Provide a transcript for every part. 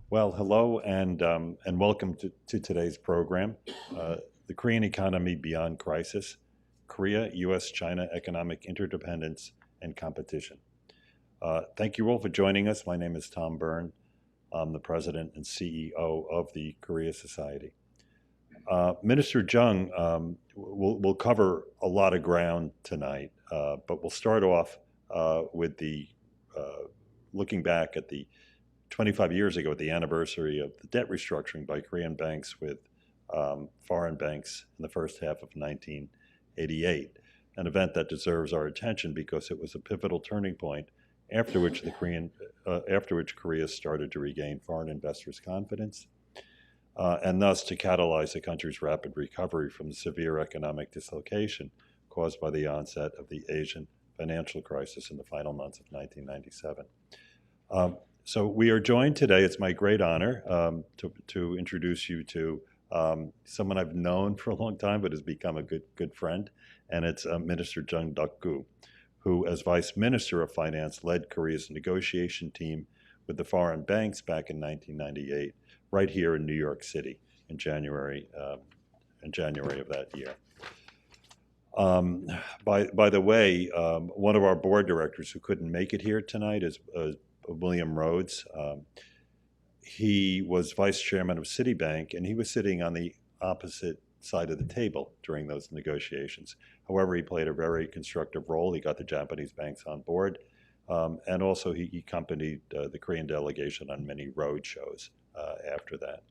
Well, hello and welcome to today's program, The Korean Economy Beyond Crisis, Korea, U.S.-China Economic Interdependence and Competition. Thank you all for joining us. My name is Tom Byrne. I'm the president and CEO of the Korea Society. Minister Chung will cover a lot of ground tonight, but we'll start off with the looking back at the 25 years ago at the anniversary of the debt restructuring by Korean banks with foreign banks in the first half of 1988, an event that deserves our attention because it was a pivotal turning point after which Korea started to regain foreign investors' confidence, and thus to catalyze the country's rapid recovery from the severe economic dislocation caused by the onset of the Asian financial crisis in the final months of 1997. So we are joined today. It's my great honor to introduce you to someone I've known for a long time, but has become a good friend, and it's Minister Chung Duk-gu, who, as Vice Minister of Finance, led Korea's negotiation team with the foreign banks back in 1998, right here in New York City in January of that year. By the way, one of our board directors who couldn't make it here tonight is William Rhodes. He was vice chairman of Citibank, and he was sitting on the opposite side of the table during those negotiations. However, he played a very constructive role. He got the Japanese banks on board, and also he accompanied the Korean delegation on many road shows after that.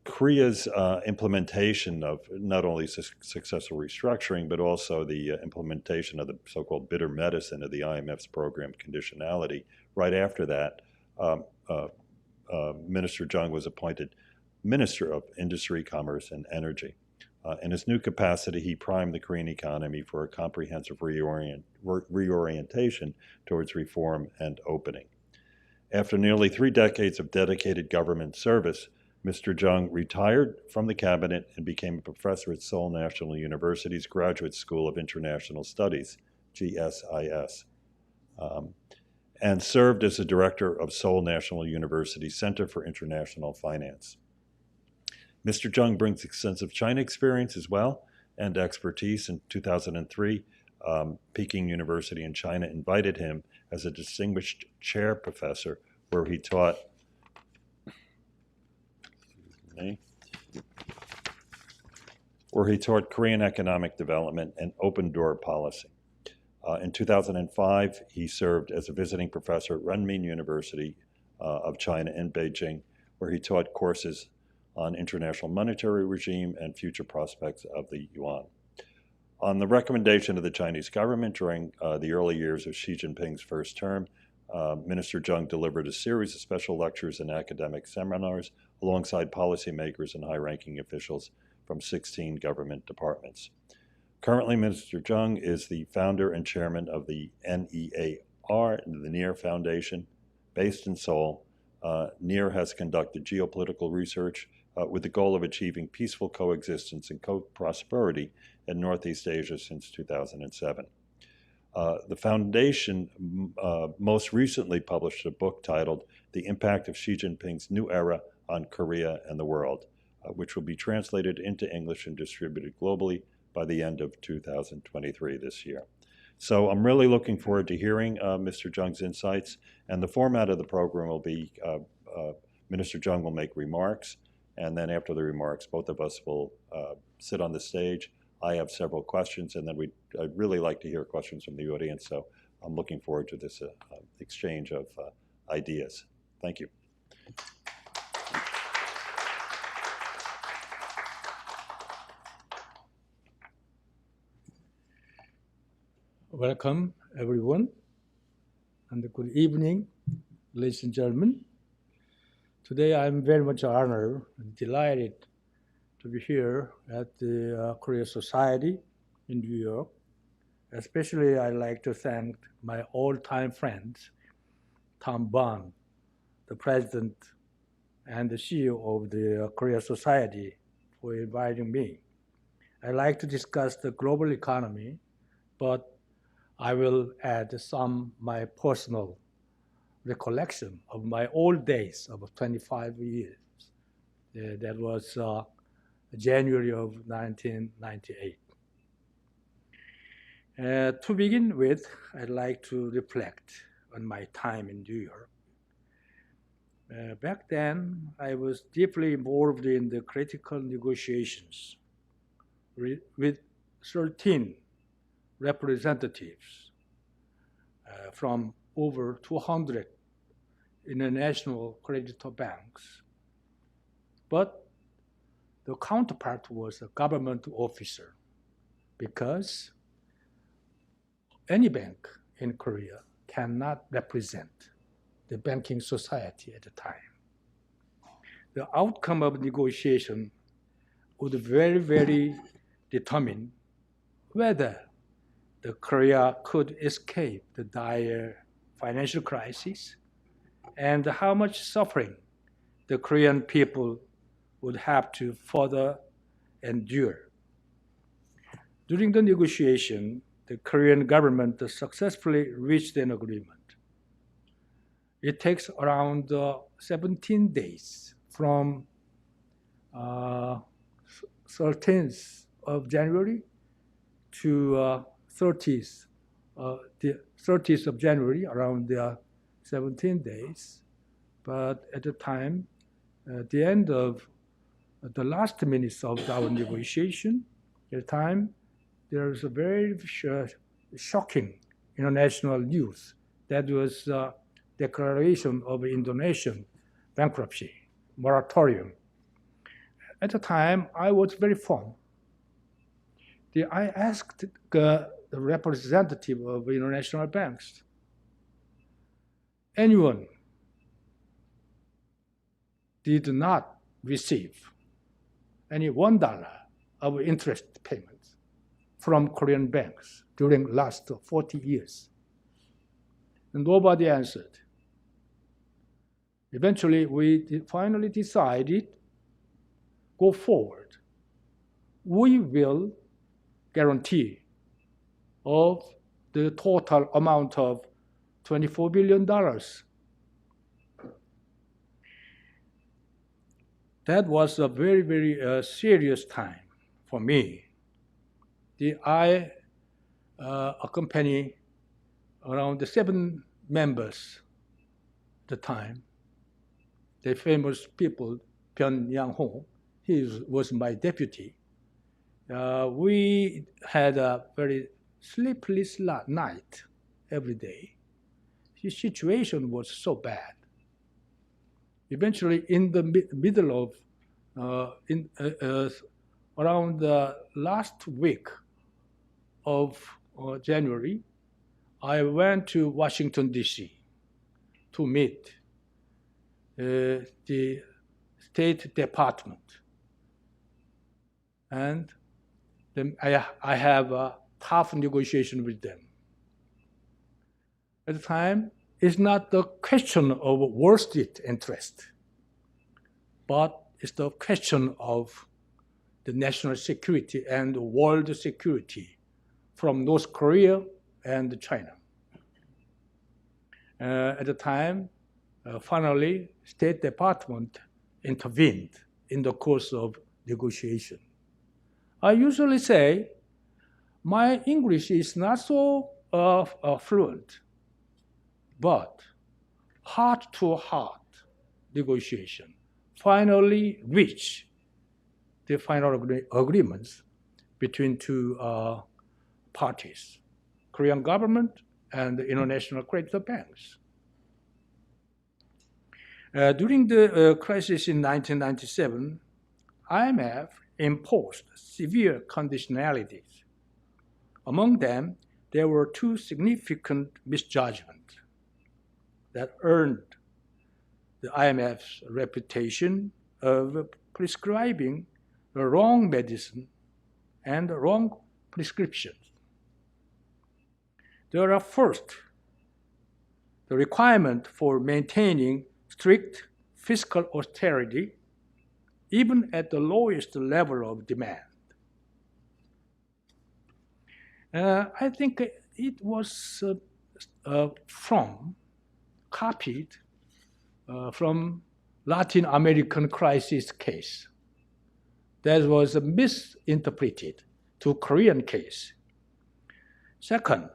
Korea's implementation of not only successful restructuring, but also the implementation of the so-called bitter medicine of the IMF's program conditionality. Right after that, Minister Chung was appointed Minister of Industry, Commerce, and Energy. In his new capacity, he primed the Korean economy for a comprehensive reorientation towards reform and opening. After nearly 3 decades of dedicated government service, Mr. Chung retired from the cabinet and became a professor at Seoul National University's Graduate School of International Studies, GSIS, and served as the director of Seoul National University's Center for International Finance. Mr. Chung brings extensive China experience as well and expertise. In 2003, Peking University in China invited him as a distinguished chair professor where he taught Korean economic development and open door policy. In 2005, he served as a visiting professor at Renmin University of China in Beijing, where he taught courses on international monetary regime and future prospects of the yuan. On the recommendation of the Chinese government during the early years of Xi Jinping's first term, Minister Chung delivered a series of special lectures and academic seminars alongside policymakers and high-ranking officials from 16 government departments. Currently, Minister Chung is the founder and chairman of the NEAR, the NEAR Foundation, based in Seoul. NEAR has conducted geopolitical research with the goal of achieving peaceful coexistence and prosperity in Northeast Asia since 2007. The foundation most recently published a book titled The Impact of Xi Jinping's New Era on Korea and the World, which will be translated into English and distributed globally by the end of 2023 this year. So I'm really looking forward to hearing Mr. Chung's insights, and the format of the program will be Minister Chung will make remarks, and then after the remarks, both of us will sit on the stage. I have several questions, and then I'd really like to hear questions from the audience, so I'm looking forward to this exchange of ideas. Thank you. Welcome, everyone, and good evening, ladies and gentlemen. Today, I'm very much honored and delighted to be here at the Korea Society in New York. Especially, I'd like to thank my old-time friend, Tom Byrne, the president and the CEO of the Korea Society, for inviting me. I'd like to discuss the global economy, but I will add some my personal recollection of my old days of 25 years. That was January of 1998. To begin with, I'd like to reflect on my time in New York. Back then, I was deeply involved in the critical negotiations with 13 representatives from over 200 international creditor banks. But the counterpart was a government officer, because any bank in Korea cannot represent the banking society at the time. The outcome of negotiation would very determine whether the Korea could escape the dire financial crisis and how much suffering the Korean people would have to further endure. During the negotiation, the Korean government successfully reached an agreement. It takes around 17 days from 13th of January to 30th, the 30th of January, around 17 days. But at the time, at the end of the last minutes of our negotiation, at the time, there was a very shocking international news. That was declaration of Indonesian bankruptcy moratorium. At the time, I was very firm. I asked the representative of international banks, anyone did not receive any $1 of interest payments from Korean banks during the last 40 years. And nobody answered. Eventually, we finally decided, go forward. We will guarantee of the total amount of $24 billion. That was a very serious time for me. I accompany around 7 members at the time. The famous people, Byrne he was my deputy. We had a very sleepless night every day. The situation was so bad. Eventually, in the middle of, around the last week of January, I went to Washington, D.C. to meet the State Department. And then I have a tough negotiation with them. At the time, it's not the question of Wall Street interest, but it's the question of the national security and world security from North Korea and China. At the time, finally, State Department intervened in the course of negotiation. I usually say my English is not so fluent, but heart-to-heart negotiation finally reached the final agreements between two parties, Korean government and the international creditor banks. During the crisis in 1997, IMF imposed severe conditionalities. Among them, there were 2 significant misjudgments that earned the IMF's reputation of prescribing the wrong medicine and the wrong prescriptions. There are first, the requirement for maintaining strict fiscal austerity even at the lowest level of demand. I think it was copied from Latin American crisis case. That was misinterpreted to Korean case. Second,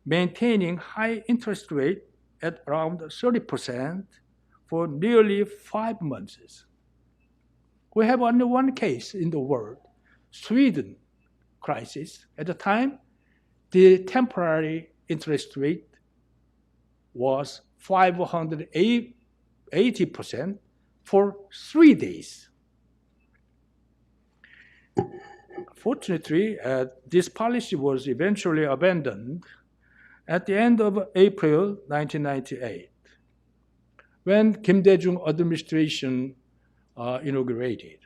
maintaining high interest rate at around 30% for nearly 5 months. We have only one case in the world, Sweden crisis. At the time, the temporary interest rate was 580% for 3 days. Fortunately, this policy was eventually abandoned at the end of April 1998, when Kim Dae-jung administration inaugurated.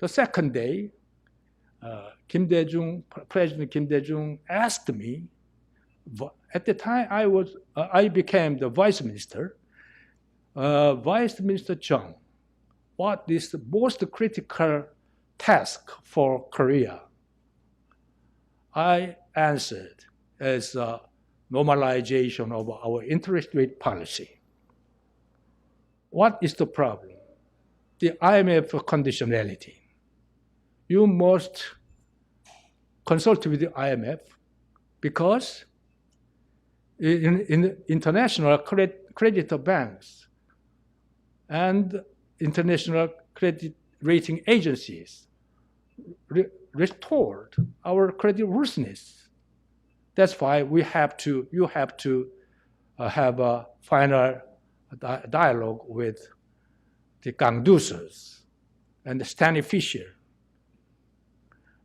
The second day, President Kim Dae-jung asked me. At the time, I became the vice minister. Vice Minister Chung, what is the most critical task for Korea? I answered as normalization of our interest rate policy. What is the problem? The IMF conditionality. You must consult with the IMF because in international creditor banks and international credit rating agencies restored our credit worthiness. That's why you have to have a final dialogue with the Gangdusers and Stanley Fischer.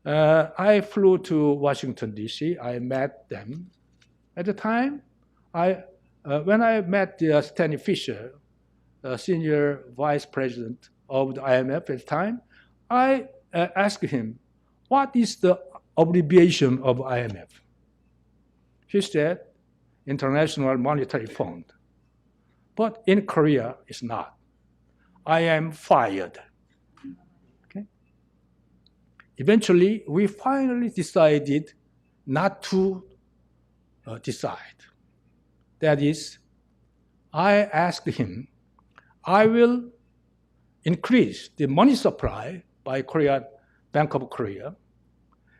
I flew to Washington, D.C. I met them. At the time, when I met Stanley Fischer, senior vice president of the IMF at the time, I asked him, what is the abbreviation of IMF? He said, International Monetary Fund. But in Korea, it's not. I am fired. Okay? Eventually, we finally decided not to decide. That is, I asked him, I will increase the money supply by Bank of Korea,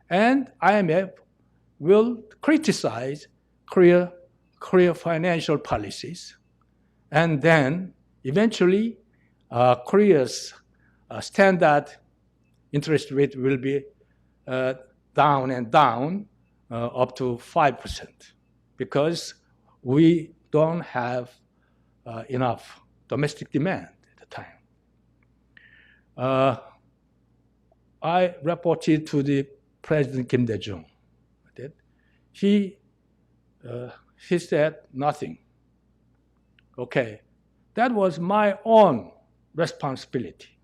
and IMF will criticize Korea financial policies, and then eventually Korea's standard interest rate will be down and down up to 5%, because we don't have enough domestic demand at the time. I reported to the President Kim Dae-jung. He said nothing. Okay, that was my own responsibility.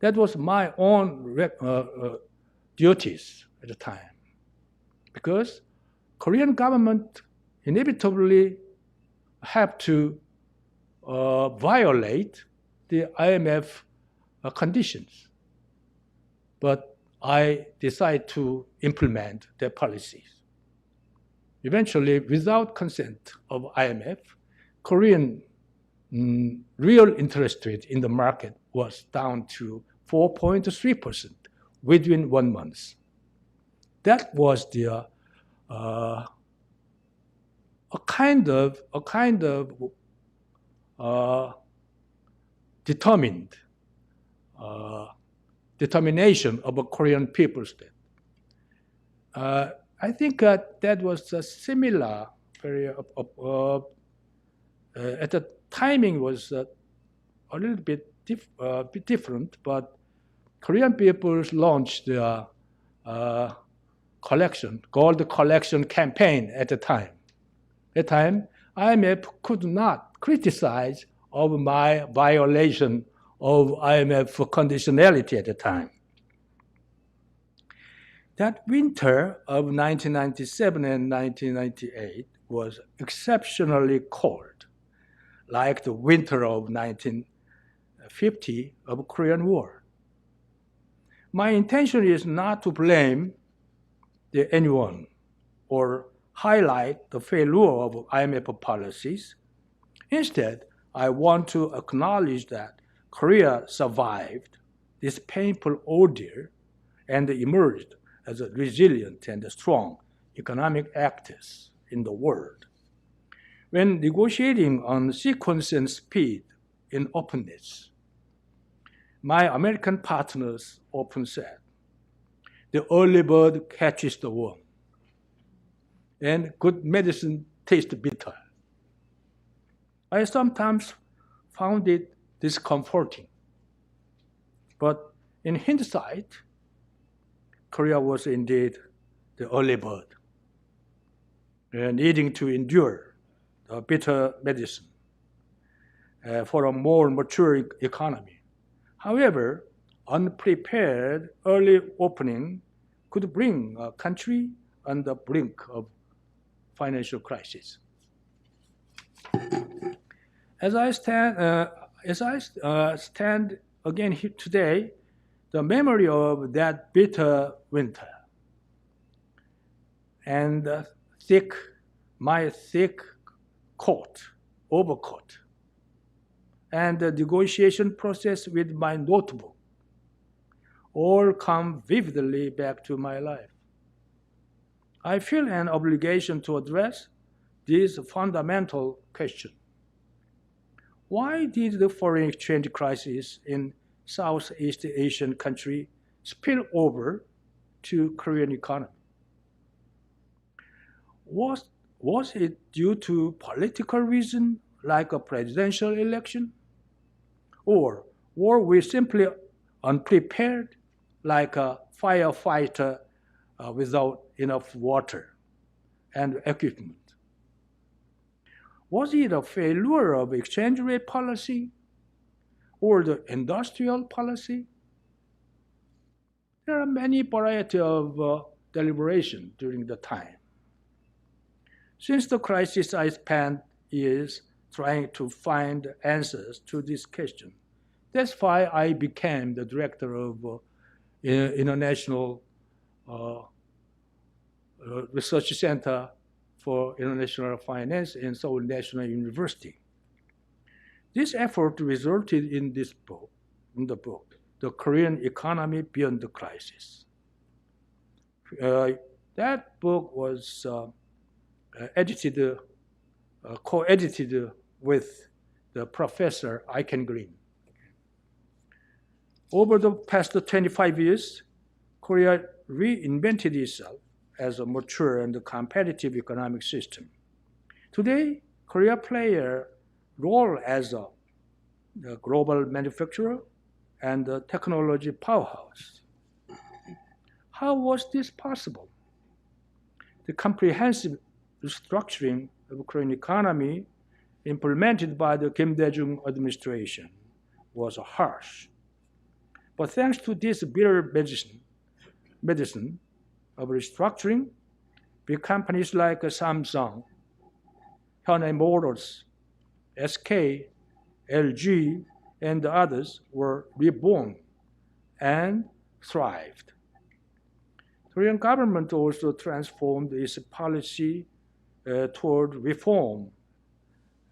That was my own duties at the time, because Korean government inevitably have to violate the IMF conditions. But I decided to implement their policies. Eventually, without consent of IMF, Korean real interest rate in the market was down to 4.3% within 1 month. That was the a kind of determination of a Korean people state. I think that was a similar, at the timing was a little bit different, but Korean people launched the gold collection campaign at the time. At the time, IMF could not criticize of my violation of IMF conditionality at the time. That winter of 1997 and 1998 was exceptionally cold, like the winter of 1950 of Korean War. My intention is not to blame anyone or highlight the failure of IMF policies. Instead, I want to acknowledge that Korea survived this painful ordeal and emerged as a resilient and strong economic actors in the world. When negotiating on sequence and speed in openness, my American partners often said, "The early bird catches the worm," and good medicine tastes bitter. I sometimes found it discomforting. But in hindsight, Korea was indeed the early bird, needing to endure the bitter medicine for a more mature economy. However, unprepared early opening could bring a country on the brink of financial crisis. As I stand again here today, the memory of that bitter winter and my thick overcoat, and the negotiation process with my notebook all come vividly back to my life. I feel an obligation to address this fundamental question. Why did the foreign exchange crisis in Southeast Asian country spill over to Korean economy? Was it due to political reason, like a presidential election? Or were we simply unprepared, like a firefighter without enough water and equipment? Was it a failure of exchange rate policy or the industrial policy? There are many varieties of deliberation during the time. Since the crisis, I spent years trying to find answers to this question. That's why I became the director of International Research Center for International Finance in Seoul National University. This effort resulted in the book, The Korean Economy Beyond the Crisis. That book was co-edited with the professor Aiken Green. Over the past 25 years, Korea reinvented itself as a mature and competitive economic system. Today, Korea plays a role as a global manufacturer and a technology powerhouse. How was this possible? The comprehensive restructuring of the Korean economy implemented by the Kim Dae-jung administration was harsh. But thanks to this bitter medicine of restructuring, big companies like Samsung, Hyundai Motors, SK, LG, and others were reborn and thrived. The Korean government also transformed its policy toward reform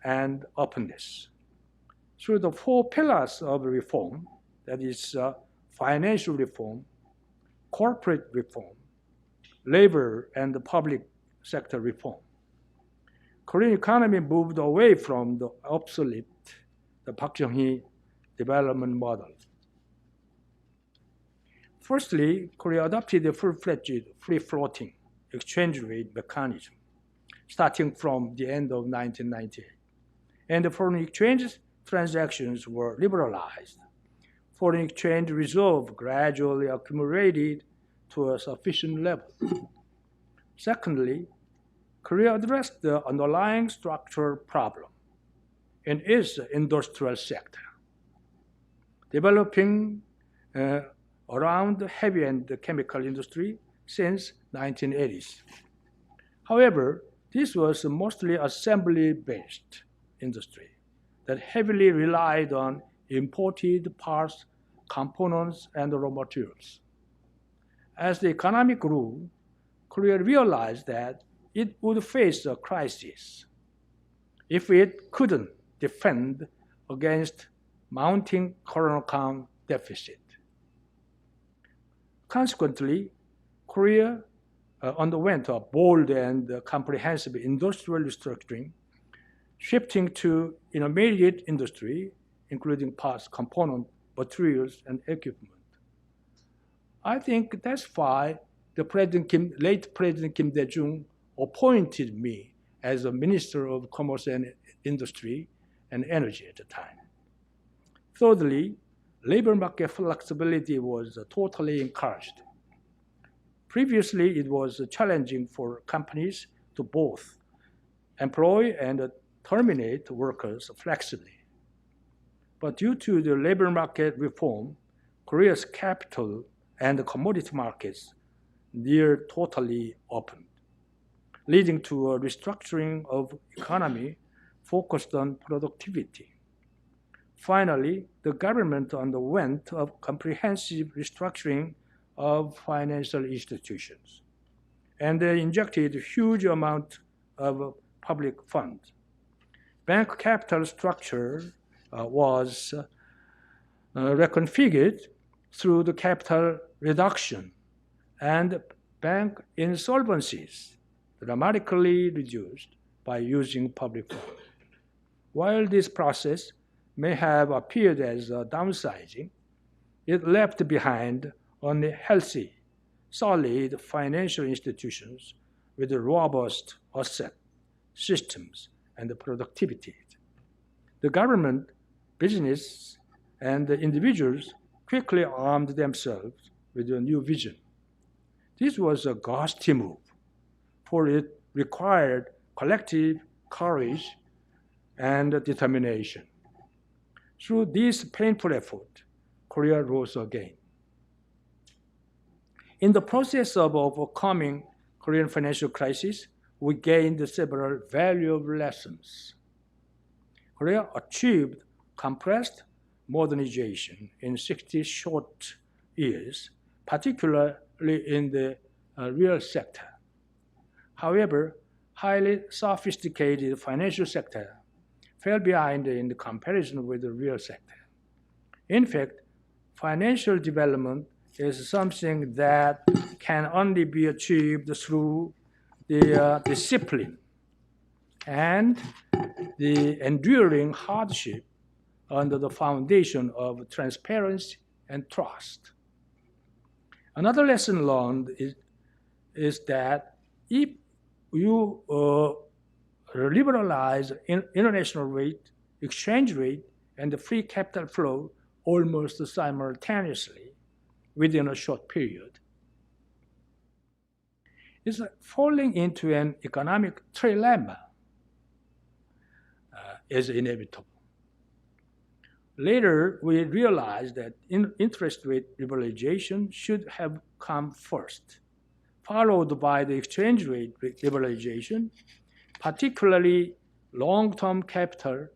and openness. Through the 4 pillars of reform, that is financial reform, corporate reform, labor and the public sector reform, Korean economy moved away from the obsolete, the Park Chung-hee development model. Firstly, Korea adopted a full-fledged, free-floating exchange rate mechanism starting from the end of 1998. And the foreign exchange transactions were liberalized. Foreign exchange reserve gradually accumulated to a sufficient level. Secondly, Korea addressed the underlying structural problem in its industrial sector, developing around the heavy and chemical industry since 1980s. However, this was mostly assembly-based industry that heavily relied on imported parts, components, and raw materials. As the economy grew, Korea realized that it would face a crisis if it couldn't defend against mounting current account deficit. Consequently, Korea underwent a bold and comprehensive industrial restructuring, shifting to intermediate industry, including parts, components, materials, and equipment. I think that's why late President Kim Dae-jung appointed me as a Minister of Commerce and Industry and Energy at the time. Thirdly, labor market flexibility was totally encouraged. Previously, it was challenging for companies to both employ and terminate workers flexibly. But due to the labor market reform, Korea's capital and commodity markets near totally opened, leading to a restructuring of economy focused on productivity. Finally, the government underwent a comprehensive restructuring of financial institutions, and they injected a huge amount of public funds. Bank capital structure was reconfigured through the capital reduction, and bank insolvencies dramatically reduced by using public funds. While this process may have appeared as downsizing, it left behind only healthy, solid financial institutions with robust asset systems and productivity. The government, business, and the individuals quickly armed themselves with a new vision. This was a ghastly move, for it required collective courage and determination. Through this painful effort, Korea rose again. In the process of overcoming Korean financial crisis, we gained several valuable lessons. Korea achieved compressed modernization in 60 short years, particularly in the real sector. However, highly sophisticated financial sector fell behind in the comparison with the real sector. In fact, financial development is something that can only be achieved through the discipline and the enduring hardship under the foundation of transparency and trust. Another lesson learned is that if you liberalize international rate, exchange rate, and the free capital flow almost simultaneously within a short period, it's falling into an economic trilemma is inevitable. Later, we realized that interest rate liberalization should have come first, followed by the exchange rate liberalization. Particularly, long-term capital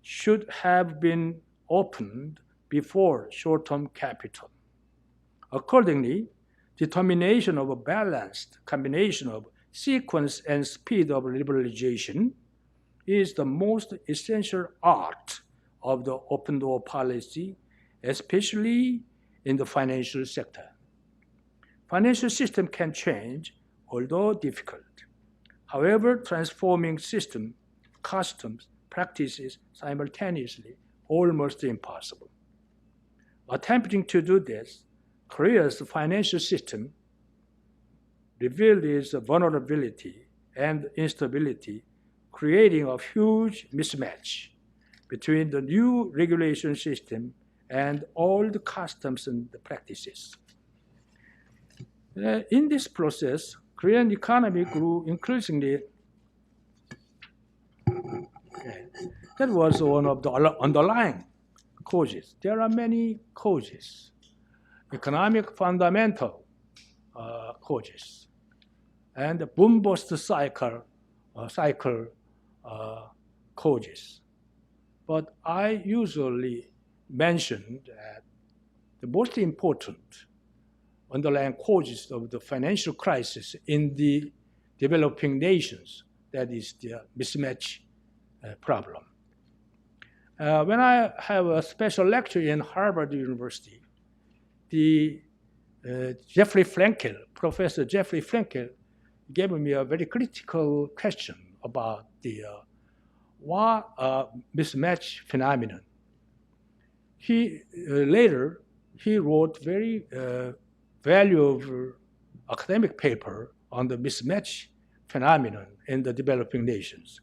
should have been opened before short-term capital. Accordingly, determination of a balanced combination of sequence and speed of liberalization is the most essential art of the open door policy, especially in the financial sector. Financial system can change, although difficult. However, transforming system, customs, practices simultaneously almost impossible. Attempting to do this, Korea's financial system revealed its vulnerability and instability, creating a huge mismatch between the new regulation system and old customs and practices. In this process, Korean economy grew increasingly. That was one of the underlying causes. There are many causes, economic fundamental causes, and the boom-bust cycle causes. But I usually mention that the most important underlying causes of the financial crisis in the developing nations. That is the mismatch problem. When I have a special lecture in Harvard University, the Professor Jeffrey Frankel, gave me a very critical question about the mismatch phenomenon. Later he wrote very valuable academic paper on the mismatch phenomenon in the developing nations.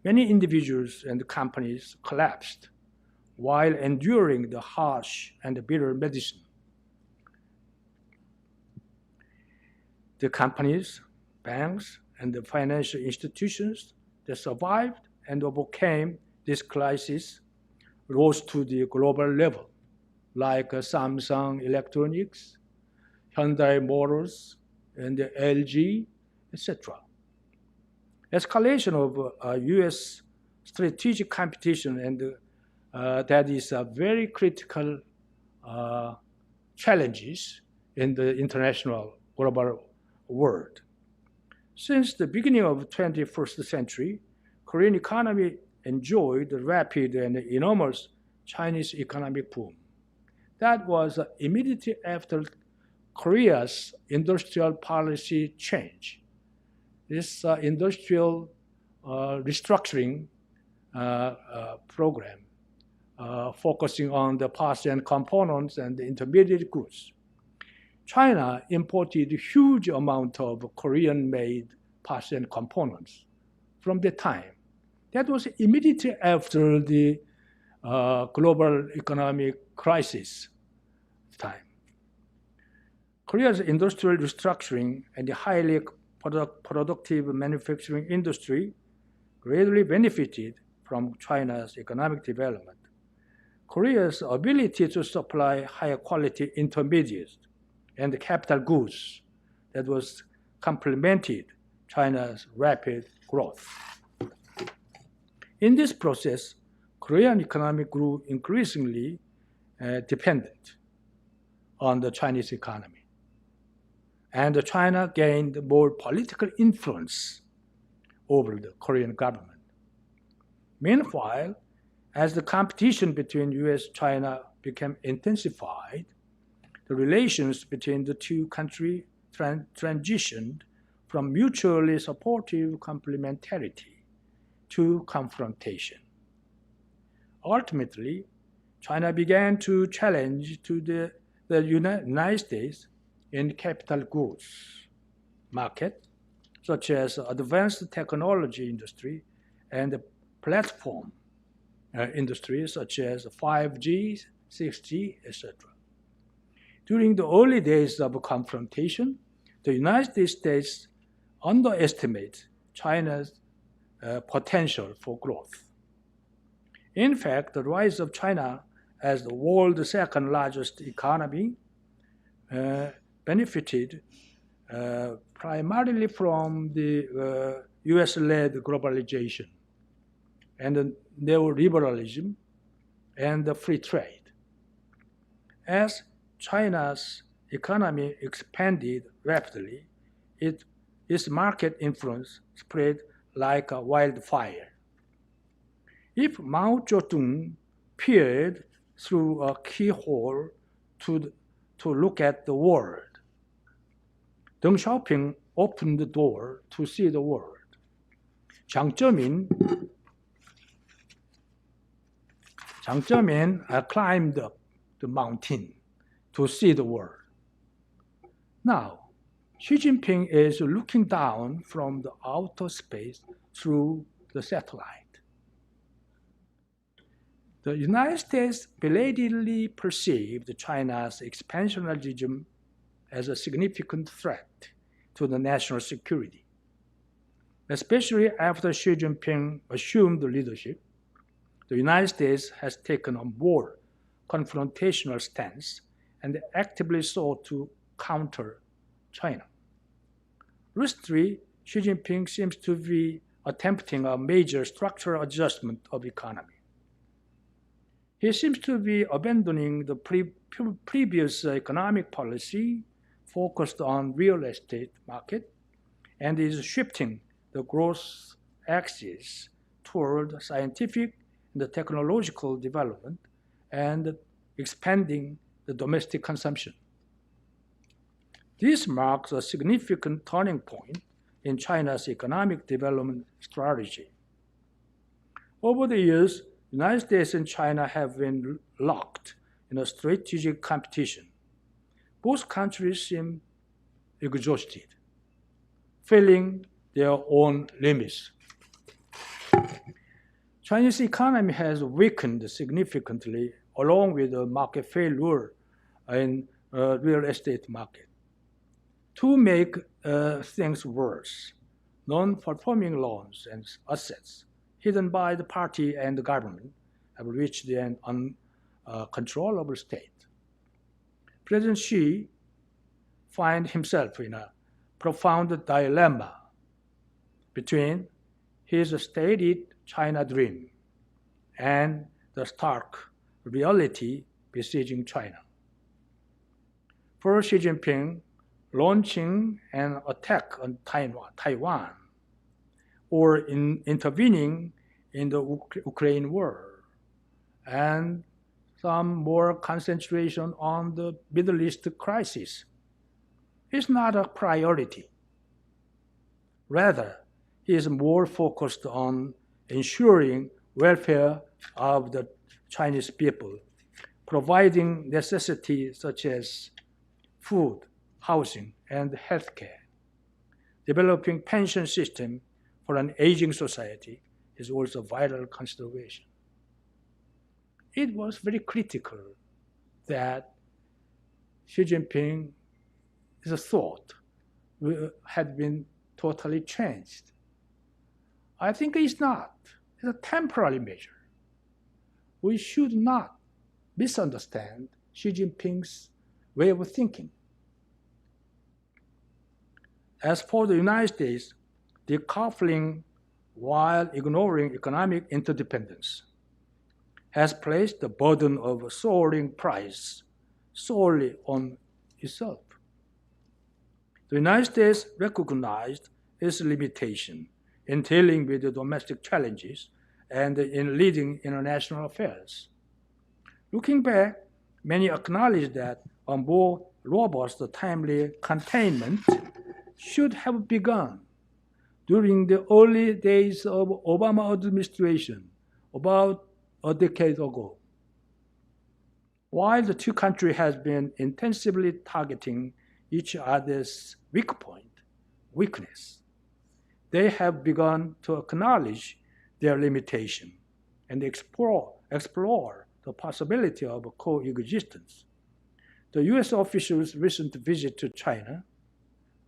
Many individuals and companies collapsed while enduring the harsh and bitter medicine. The companies, banks, and the financial institutions that survived and overcame this crisis rose to the global level, like Samsung Electronics, Hyundai Motors, and LG, etc. Escalation of U.S. strategic competition and that is a very critical challenges in the international global world. Since the beginning of the 21st century, Korean economy enjoyed the rapid and enormous Chinese economic boom. That was immediately after Korea's industrial policy change. This industrial restructuring program focusing on the parts and components and the intermediate goods. China imported a huge amount of Korean-made parts and components from the time. That was immediately after the global economic crisis time. Korea's industrial restructuring and the highly productive manufacturing industry greatly benefited from China's economic development. Korea's ability to supply higher quality intermediates and capital goods that was complemented China's rapid growth. In this process, Korean economy grew increasingly dependent on the Chinese economy. And China gained more political influence over the Korean government. Meanwhile, as the competition between US and China became intensified, the relations between the two countries transitioned from mutually supportive complementarity to confrontation. Ultimately, China began to challenge the United States in capital goods market, such as advanced technology industry and platform industries such as 5G, 6G, etc. During the early days of confrontation, the United States underestimated China's potential for growth. In fact, the rise of China as the world's second largest economy benefited primarily from the US-led globalization and the neoliberalism and the free trade. As China's economy expanded rapidly, its market influence spread like a wildfire. If Mao Zedong peered through a keyhole to look at the world, Deng Xiaoping opened the door to see the world. Jiang Zemin climbed up the mountain to see the world. Now, Xi Jinping is looking down from the outer space through the satellite. The United States belatedly perceived China's expansionism as a significant threat to the national security. Especially after Xi Jinping assumed the leadership, the United States has taken a more confrontational stance and actively sought to counter China. Recently, Xi Jinping seems to be attempting a major structural adjustment of the economy. He seems to be abandoning the previous economic policy focused on real estate market and is shifting the growth axis toward scientific and technological development and expanding the domestic consumption. This marks a significant turning point in China's economic development strategy. Over the years, the United States and China have been locked in a strategic competition. Both countries seem exhausted, feeling their own limits. Chinese economy has weakened significantly along with the market failure in real estate market. To make things worse, non-performing loans and assets hidden by the party and the government have reached an uncontrollable state. President Xi finds himself in a profound dilemma between his stated China dream and the stark reality besieging China. For Xi Jinping, launching an attack on Taiwan or intervening in the Ukraine war, and some more concentration on the Middle East crisis is not a priority. Rather, he is more focused on ensuring welfare of the Chinese people, providing necessities such as food, housing, and healthcare. Developing pension system for an aging society is also a vital consideration. It was very critical that Xi Jinping's thought had been totally changed. I think it's not. It's a temporary measure. We should not misunderstand Xi Jinping's way of thinking. As for the United States, decoupling while ignoring economic interdependence has placed the burden of soaring price solely on itself. The United States recognized its limitation in dealing with the domestic challenges and in leading international affairs. Looking back, many acknowledge that a more robust, timely containment should have begun during the early days of Obama administration, about a decade ago. While the two countries have been intensively targeting each other's weakness, they have begun to acknowledge their limitation and explore the possibility of coexistence. The U.S. officials' recent visit to China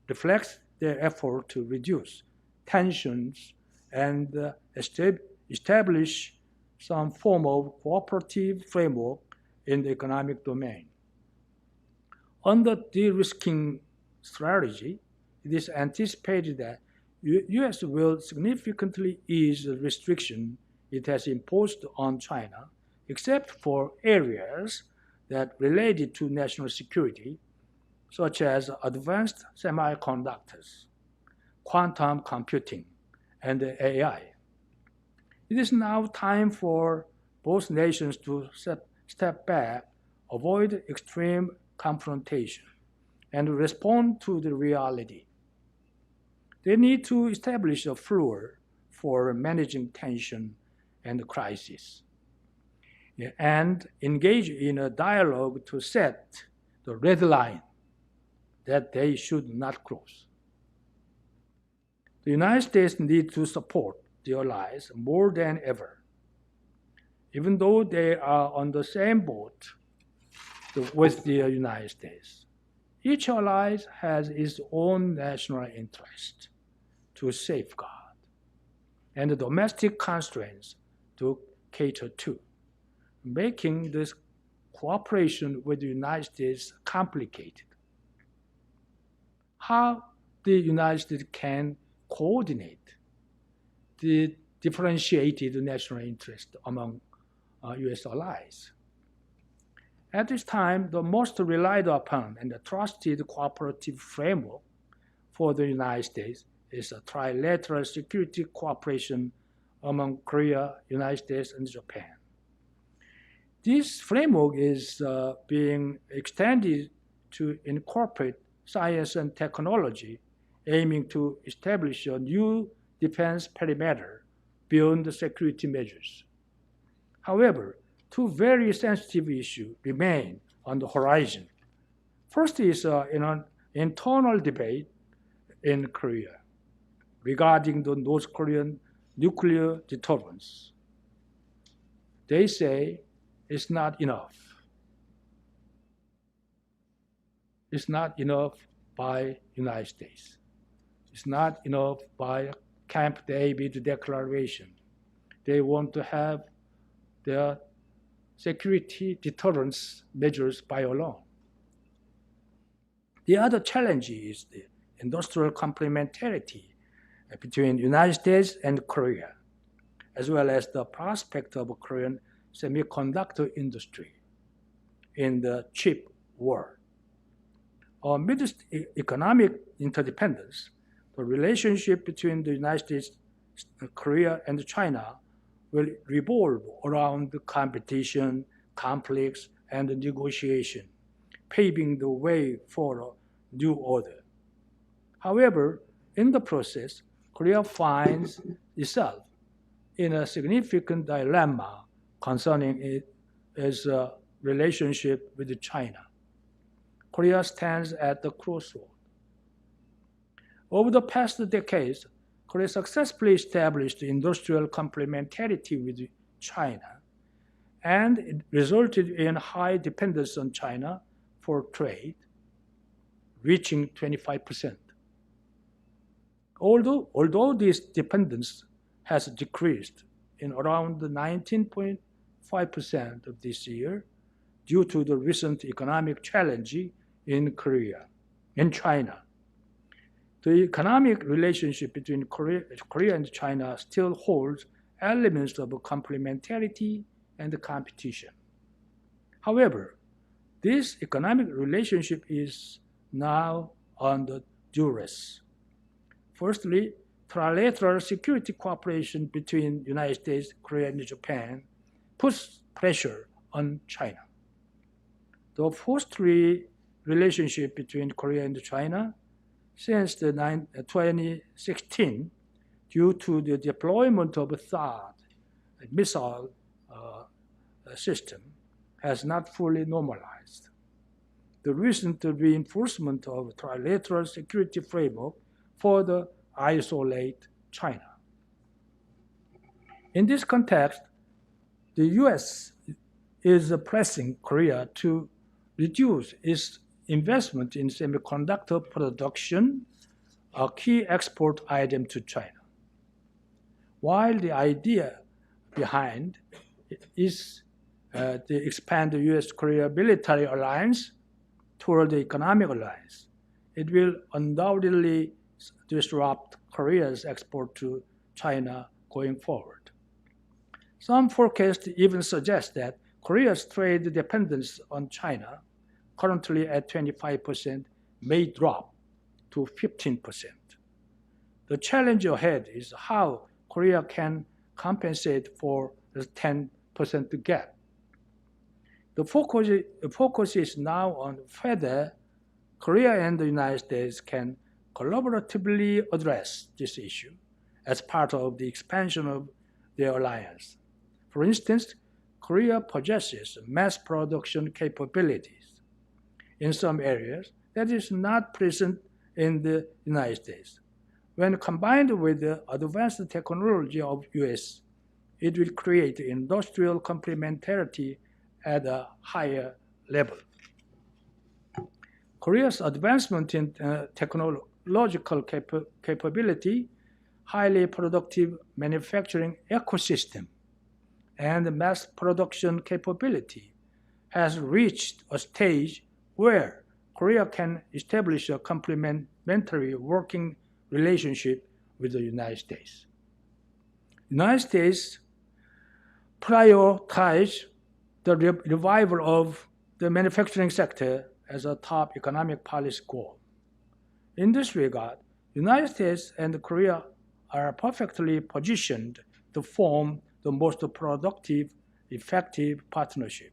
reflects their effort to reduce tensions and establish some form of cooperative framework in the economic domain. Under de-risking strategy, it is anticipated that U.S. will significantly ease the restriction it has imposed on China, except for areas that related to national security, such as advanced semiconductors, quantum computing, and AI. It is now time for both nations to step back, avoid extreme confrontation, and respond to the reality. They need to establish a floor for managing tension and crisis, and engage in a dialogue to set the red line that they should not cross. The United States needs to support the allies more than ever, even though they are on the same boat with the United States. Each ally has its own national interest to safeguard and the domestic constraints to cater to, making this cooperation with the United States complicated. How the United States can coordinate the differentiated national interest among U.S. allies. At this time, the most relied upon and trusted cooperative framework for the United States is a trilateral security cooperation among Korea, United States, and Japan. This framework is being extended to incorporate science and technology, aiming to establish a new defense perimeter beyond the security measures. However, two very sensitive issues remain on the horizon. First is an internal debate in Korea regarding the North Korean nuclear deterrence. They say it's not enough. It's not enough by United States. It's not enough by Camp David Declaration. They want to have their security deterrence measures by alone. The other challenge is the industrial complementarity between the United States and Korea, as well as the prospect of a Korean semiconductor industry in the chip world. Amidst economic interdependence, the relationship between the United States, Korea, and China will revolve around competition, conflicts, and negotiation, paving the way for a new order. However, in the process, Korea finds itself in a significant dilemma concerning its relationship with China. Korea stands at the crossroad. Over the past decades, Korea successfully established industrial complementarity with China, and it resulted in high dependence on China for trade, reaching 25%. Although this dependence has decreased in around 19.5% of this year due to the recent economic challenge in China. The economic relationship between Korea and China still holds elements of complementarity and competition. However, this economic relationship is now under duress. Firstly, trilateral security cooperation between the United States, Korea, and Japan puts pressure on China. The forestry relationship between Korea and China since 2016, due to the deployment of a THAAD missile system, has not fully normalized. The recent reinforcement of trilateral security framework further isolate China. In this context, the U.S. is pressing Korea to reduce its investment in semiconductor production, a key export item to China. While the idea behind is to expand the U.S.-Korea military alliance toward the economic alliance, it will undoubtedly disrupt Korea's export to China going forward. Some forecasts even suggest that Korea's trade dependence on China, currently at 25%, may drop to 15%. The challenge ahead is how Korea can compensate for the 10% gap. The focus is now on whether Korea and the United States can collaboratively address this issue as part of the expansion of their alliance. For instance, Korea possesses mass production capabilities in some areas that is not present in the United States. When combined with the advanced technology of US, it will create industrial complementarity at a higher level. Korea's advancement in technological capability, highly productive manufacturing ecosystem, and mass production capability has reached a stage where Korea can establish a complementary working relationship with the United States. The United States prioritized the revival of the manufacturing sector as a top economic policy goal. In this regard, the United States and Korea are perfectly positioned to form the most productive, effective partnership.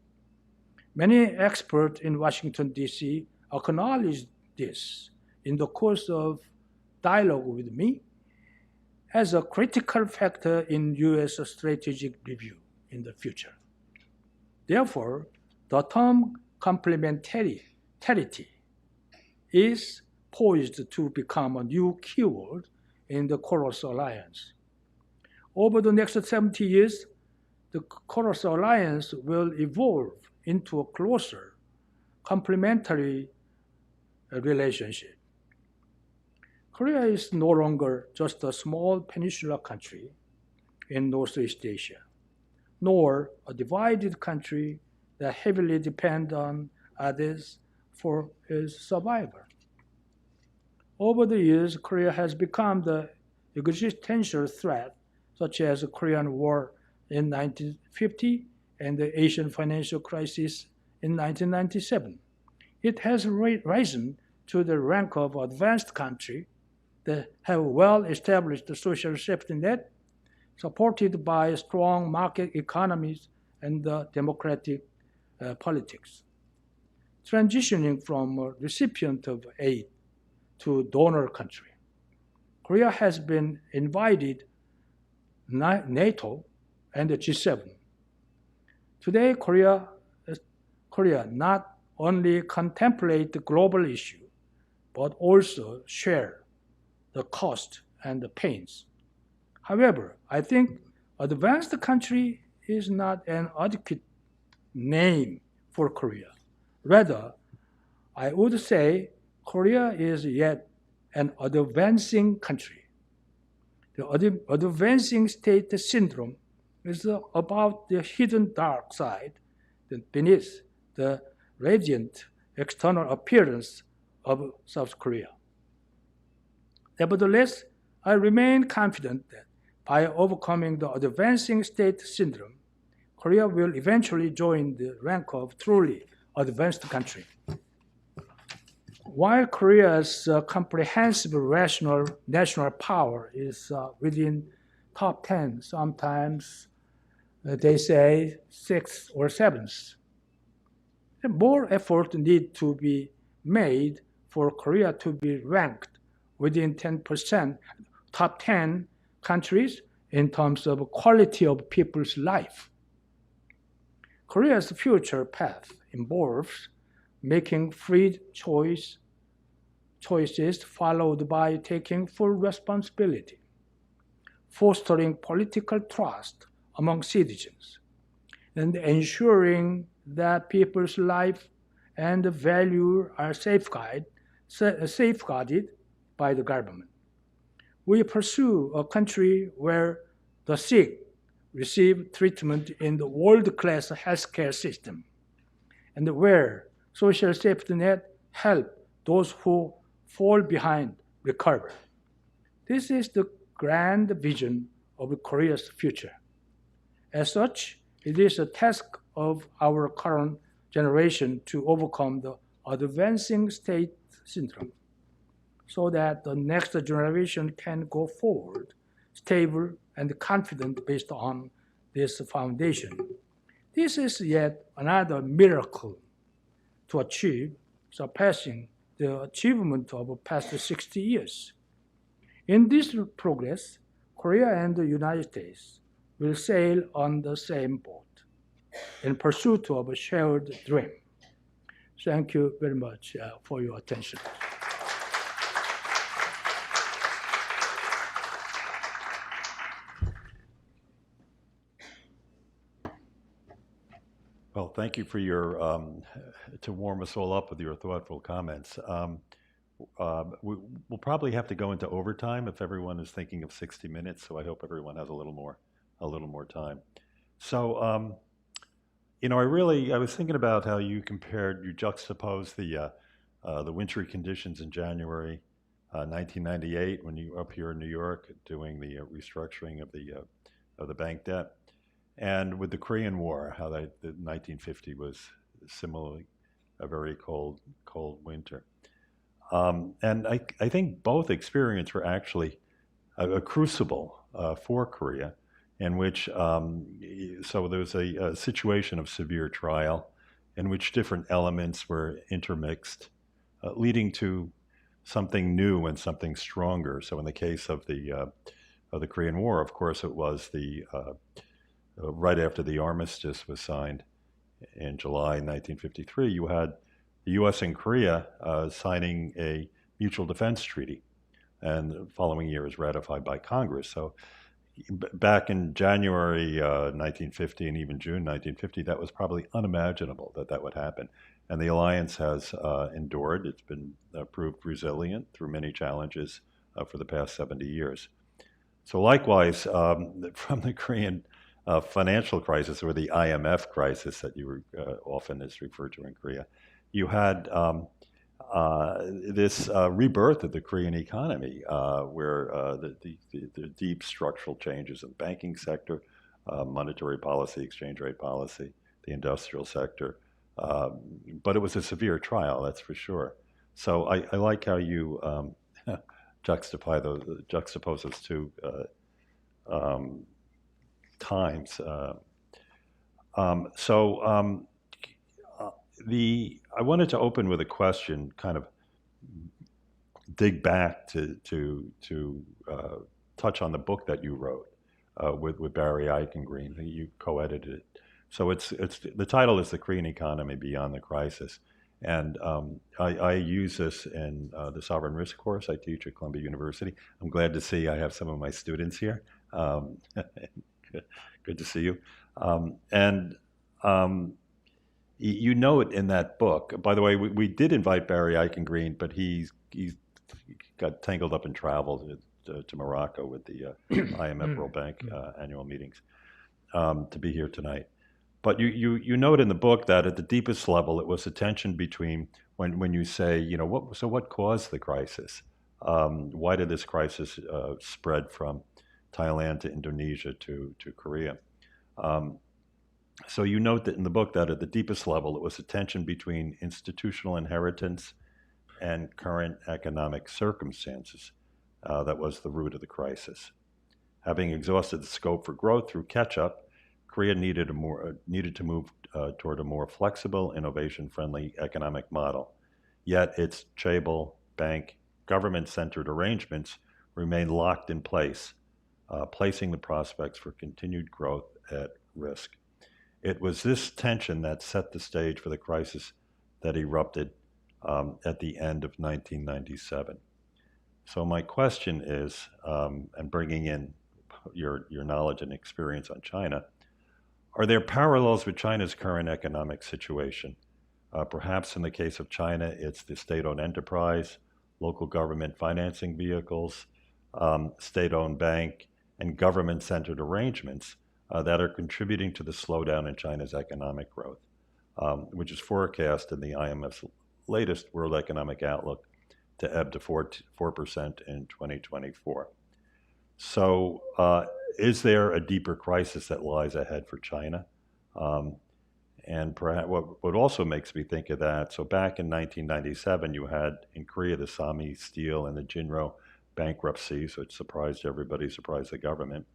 Many experts in Washington, D.C. acknowledge this in the course of dialogue with me as a critical factor in U.S. strategic review in the future. Therefore, the term complementarity is poised to become a new keyword in the Chorus Alliance. Over the next 70 years, the Chorus Alliance will evolve into a closer, complementary relationship. Korea is no longer just a small peninsula country in Northeast Asia, nor a divided country that heavily depends on others for its survival. Over the years, Korea has become the existential threat, such as the Korean War in 1950 and the Asian financial crisis in 1997. It has risen to the rank of advanced country that have well-established social safety net, supported by strong market economies and democratic politics. Transitioning from a recipient of aid to donor country, Korea has been invited NATO and the G7. Today, Korea not only contemplate the global issue, but also share the cost and the pains. However, I think advanced country is not an adequate name for Korea. Rather, I would say Korea is yet an advancing country. The advancing state syndrome is about the hidden dark side beneath the radiant external appearance of South Korea. Nevertheless, I remain confident that by overcoming the advancing state syndrome, Korea will eventually join the rank of truly advanced country. While Korea's comprehensive rational national power is within top 10, sometimes they say 6th or 7th, more effort needs to be made for Korea to be ranked within 10%, top 10 countries in terms of quality of people's life. Korea's future path involves making free choices followed by taking full responsibility, fostering political trust among citizens, and ensuring that people's life and value are safeguarded by the government. We pursue a country where the sick receive treatment in the world-class healthcare system, and where social safety net help those who fall behind recover. This is the grand vision of Korea's future. As such, it is a task of our current generation to overcome the advancing state syndrome so that the next generation can go forward stable and confident based on this foundation. This is yet another miracle to achieve, surpassing the achievement of the past 60 years. In this progress, Korea and the United States will sail on the same boat in pursuit of a shared dream. Thank you very much for your attention. Well, thank you for your, to warm us all up with your thoughtful comments. We'll probably have to go into overtime if everyone is thinking of 60 minutes, so I hope everyone has a little more time. So, I was thinking about how you juxtaposed the wintry conditions in January 1998 when you were up here in New York doing the restructuring of the bank debt. And with the Korean War, how the 1950 was similarly a very cold winter. And I think both experiences were actually a crucible for Korea, in which so there was a situation of severe trial, in which different elements were intermixed, leading to something new and something stronger. So in the case of the Korean War, of course, it was the right after the armistice was signed in July 1953, you had the U.S. and Korea signing a mutual defense treaty, and the following year was ratified by Congress. So back in January 1950 and even June 1950, that was probably unimaginable that that would happen. And the alliance has endured. It's been proved resilient through many challenges for the past 70 years. So likewise, from the Korean financial crisis, or the IMF crisis that you were often is referred to in Korea, you had this rebirth of the Korean economy, where the deep structural changes in the banking sector, monetary policy, exchange rate policy, the industrial sector. But it was a severe trial, that's for sure. So I like how you juxtapose those two times. I wanted to open with a question, kind of dig back to touch on the book that you wrote with Barry Eichengreen. You co-edited it. So it's the title is The Korean Economy Beyond the Crisis. And I use this in the Sovereign Risk course I teach at Columbia University. I'm glad to see I have some of my students here. Good to see you. You note in that book, by the way, we did invite Barry Eichengreen, but he got tangled up in travel to Morocco with the IMF World Bank annual meetings to be here tonight. But you note in the book that at the deepest level, it was a tension between when you say, what caused the crisis? Why did this crisis spread from Thailand to Indonesia to Korea? So you note that in the book that at the deepest level, it was a tension between institutional inheritance and current economic circumstances that was the root of the crisis. Having exhausted the scope for growth through catch-up, Korea needed to move toward a more flexible, innovation-friendly economic model. Yet its chaebol, bank, government-centered arrangements remained locked in place, placing the prospects for continued growth at risk. It was this tension that set the stage for the crisis that erupted at the end of 1997. So my question is, and bringing in your knowledge and experience on China, are there parallels with China's current economic situation? Perhaps in the case of China, it's the state-owned enterprise, local government financing vehicles, state-owned bank, and government-centered arrangements that are contributing to the slowdown in China's economic growth, which is forecast in the IMF's latest World Economic Outlook to ebb to 4% in 2024. So is there a deeper crisis that lies ahead for China? And perhaps what also makes me think of that, so back in 1997, you had in Korea the Sami Steel and the Jinro bankruptcies, which surprised everybody, surprised the government.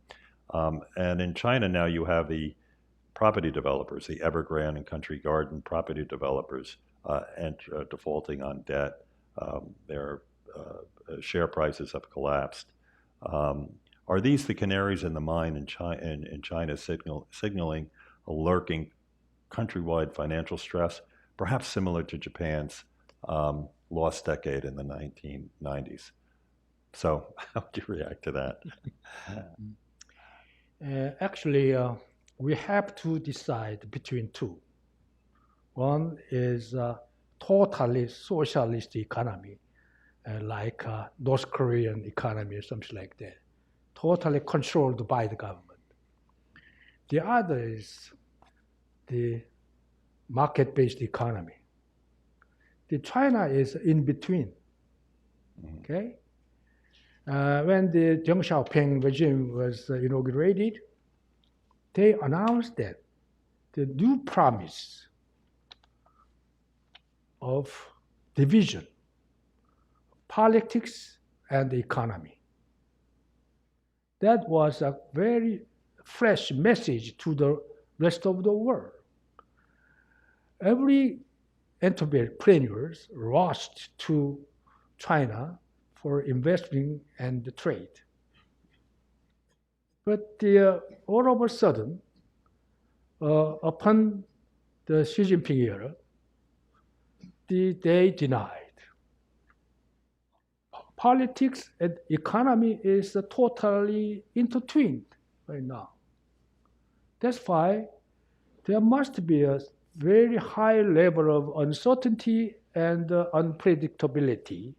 And in China now you have the property developers, the Evergrande and Country Garden property developers defaulting on debt. Their share prices have collapsed. Are these the canaries in the mine in China signaling a lurking countrywide financial stress, perhaps similar to Japan's lost decade in the 1990s? So how do you react to that? Actually, we have to decide between two. One is totally socialist economy, like North Korean economy or something like that, totally controlled by the government. The other is the market-based economy. The China is in between, okay? When the Deng Xiaoping regime was inaugurated, they announced that the new promise of division, politics and economy. That was a very fresh message to the rest of the world. Every entrepreneurs rushed to China for investing and trade. But all of a sudden, upon the Xi Jinping era, they denied. Politics and economy is totally intertwined right now. That's why there must be a very high level of uncertainty and unpredictability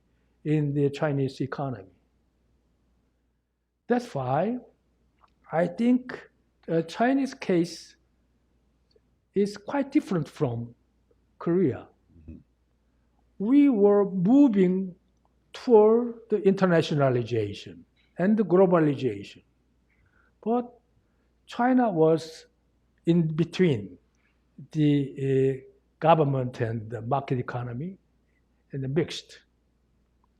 in the Chinese economy. That's why I think the Chinese case is quite different from Korea. We were moving toward the internationalization and the globalization. But China was in between the government and the market economy and the mixed.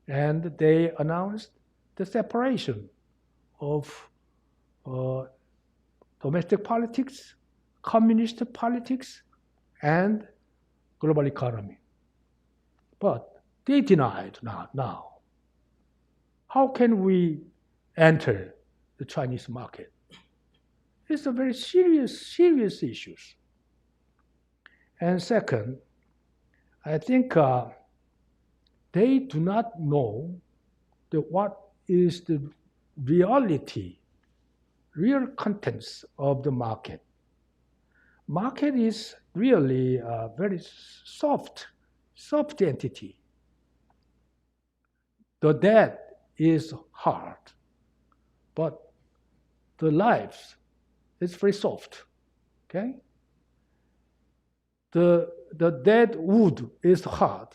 And they announced the separation of domestic politics, communist politics, and global economy. But they denied now. How can we enter the Chinese market? It's a very serious issues. And second, I think they do not know what is the reality, real contents of the market. Market is really a very soft entity. The debt is hard, but the life is very soft. Okay? The dead wood is hard,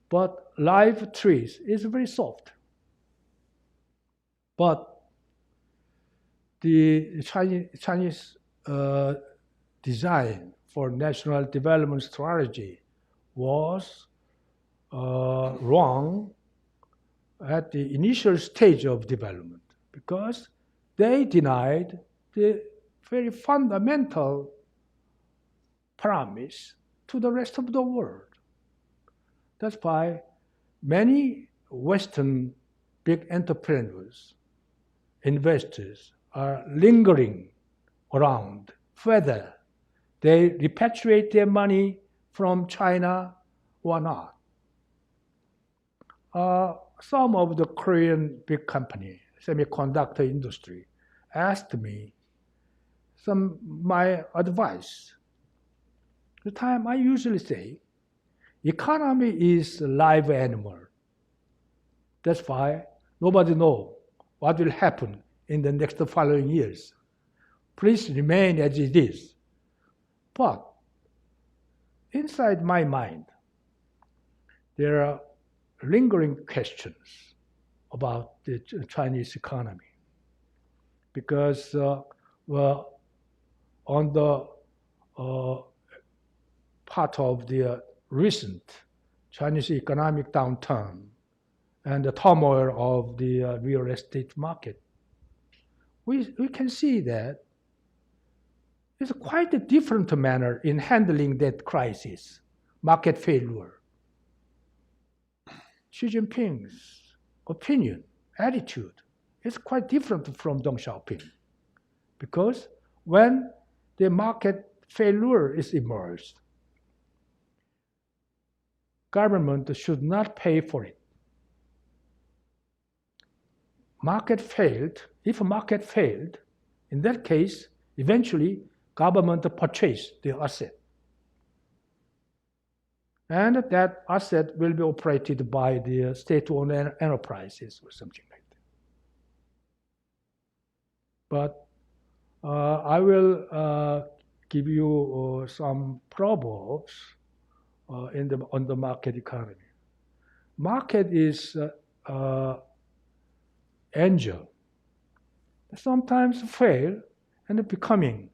but live trees is very soft. But the Chinese design for national development strategy was wrong at the initial stage of development because they denied the very fundamental promise to the rest of the world. That's why many Western big entrepreneurs, investors are lingering around whether they repatriate their money from China or not. Some of the Korean big company, semiconductor industry, asked me my advice. The time I usually say, economy is a live animal. That's why nobody knows what will happen in the next following years. Please remain as it is. But inside my mind, there are lingering questions about the Chinese economy. Because on the part of the recent Chinese economic downturn and the turmoil of the real estate market, we can see that it's quite a different manner in handling that crisis, market failure. Xi Jinping's opinion, attitude is quite different from Deng Xiaoping. Because when the market failure is emerged, government should not pay for it. If market failed, in that case, eventually government purchased the asset. And that asset will be operated by the state-owned enterprises or something like that. But I will give you some proverbs on the market economy. Market is angel. Sometimes fail and becoming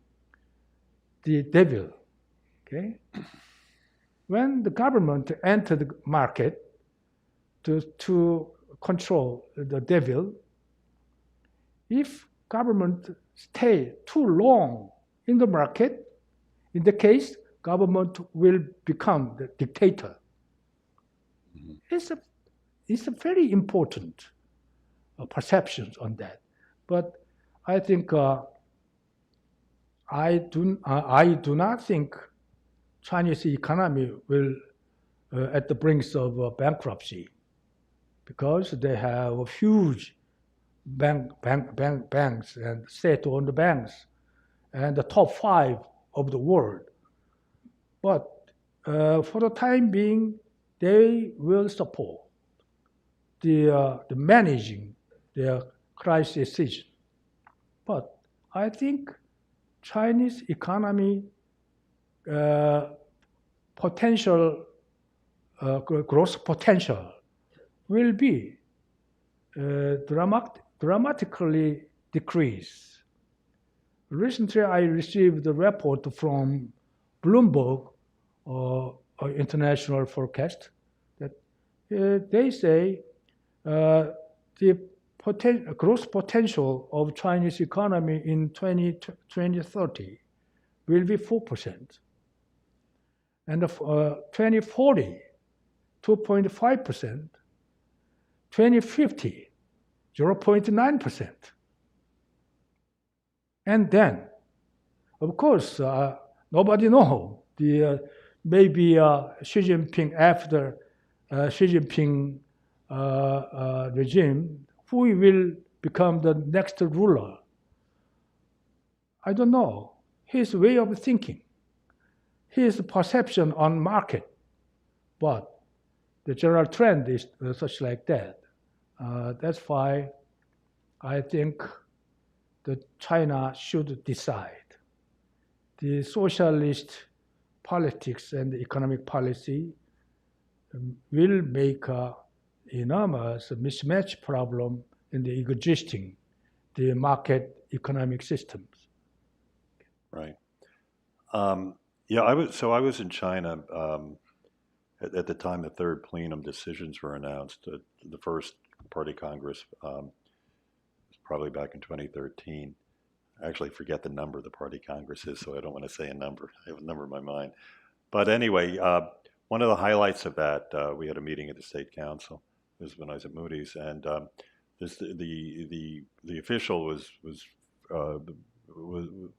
the devil. Okay? when the government entered the market to control the devil, if government stay too long in the market, in the case, government will become the dictator. It's a very important perception on that. But I think I do not think Chinese economy will at the brink of bankruptcy, because they have huge banks and state-owned banks, and the top 5 of the world. But for the time being, they will support the managing their crisis season. But I think Chinese economy potential growth potential will be dramatically decreased. Recently, I received a report from Bloomberg International Forecast that they say the growth potential of Chinese economy in 2030 will be 4%, and 2040, 2.5%, 2050, 0.9%. And then, of course, nobody knows. Maybe Xi Jinping, after Xi Jinping regime, who will become the next ruler? I don't know. His way of thinking, his perception on market, but the general trend is such like that. That's why I think that China should decide. The socialist politics and economic policy will make an enormous mismatch problem in the existing market economic systems. Right. I was in China at the time the third plenum decisions were announced. The first Party Congress was probably back in 2013. I actually forget the number of the Party Congress is, so I don't want to say a number. I have a number in my mind. But anyway, one of the highlights of that, we had a meeting at the State Council. This was when I was at Moody's, and the official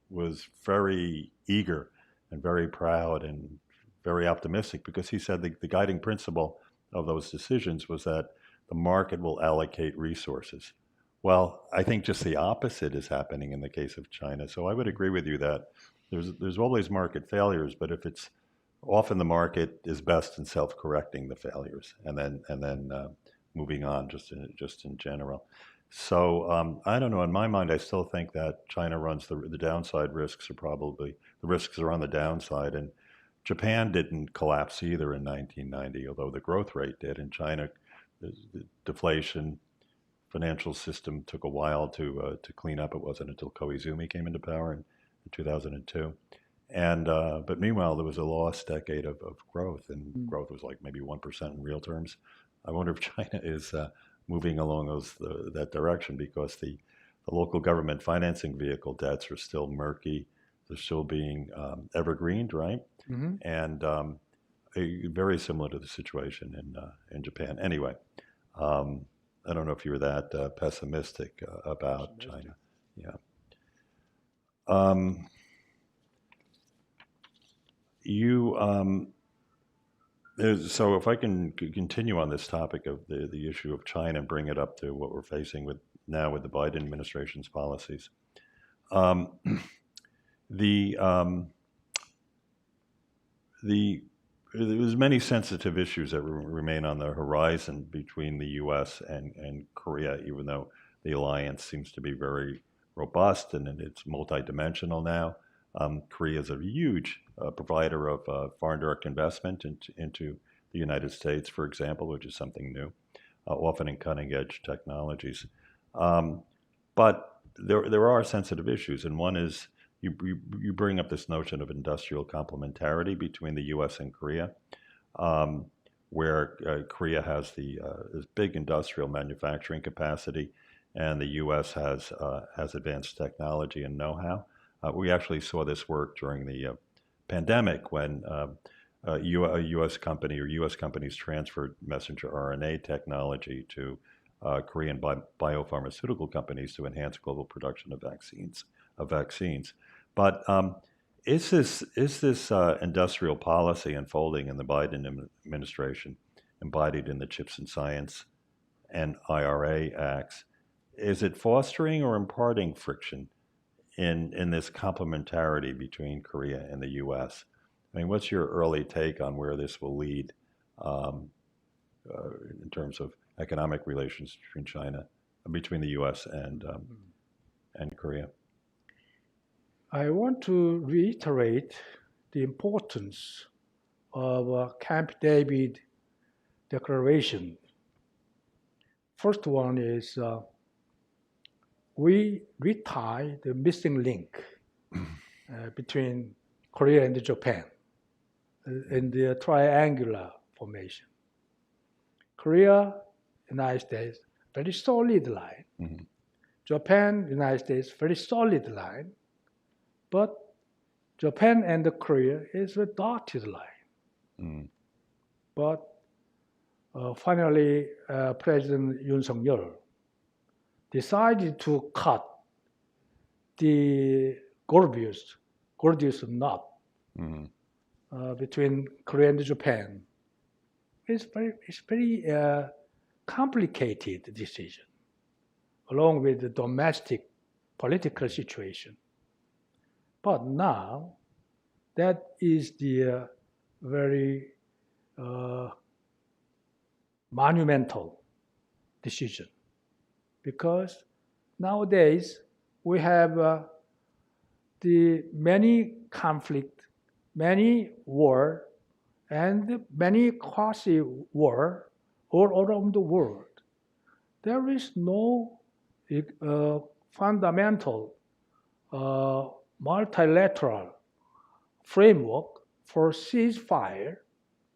was very eager and very proud and very optimistic, because he said the guiding principle of those decisions was that the market will allocate resources. Well, I think just the opposite is happening in the case of China. So I would agree with you that there's always market failures, but if it's often the market is best in self-correcting the failures and then moving on just in general. So I don't know. In my mind, I still think that China runs the downside risks are probably the risks are on the downside, and Japan didn't collapse either in 1990, although the growth rate did. In China, the deflation, financial system took a while to clean up. It wasn't until Koizumi came into power in 2002. And but meanwhile, there was a lost decade of growth, and growth was like maybe 1% in real terms. I wonder if China is moving along that direction, because the local government financing vehicle debts are still murky. They're still being evergreened, right? Mm-hmm. And very similar to the situation in Japan. Anyway, I don't know if you were that pessimistic about China. Yeah. So if I can continue on this topic of the issue of China and bring it up to what we're facing now with the Biden administration's policies. There's many sensitive issues that remain on the horizon between the U.S. and Korea, even though the alliance seems to be very robust and it's multidimensional now. Korea is a huge provider of foreign direct investment into the United States, for example, which is something new, often in cutting-edge technologies. But there are sensitive issues, and one is you bring up this notion of industrial complementarity between the U.S. and Korea. where Korea has this big industrial manufacturing capacity, and the U.S. has advanced technology and know-how. We actually saw this work during the pandemic when a U.S. company or U.S. companies transferred messenger RNA technology to Korean biopharmaceutical companies to enhance global production of vaccines. But is this industrial policy unfolding in the Biden administration, embodied in the CHIPS and Science and IRA acts? Is it fostering or imparting friction in this complementarity between Korea and the U.S.? I mean, what's your early take on where this will lead in terms of economic relations between the U.S. and Korea? I want to reiterate the importance of Camp David Declaration. First one is we retie the missing link between Korea and Japan in the triangular formation. Korea, United States, very solid line. Mm-hmm. Japan, United States, very solid line. But Japan and Korea is a dotted line. Mm. But finally, President Yoon Suk-yeol decided to cut the Gordius knot between Korea and Japan. It's very complicated decision, along with the domestic political situation. But now, that is the very monumental decision, because nowadays we have the many conflict, many war, and many quasi-war all around the world. There is no fundamental multilateral framework for ceasefire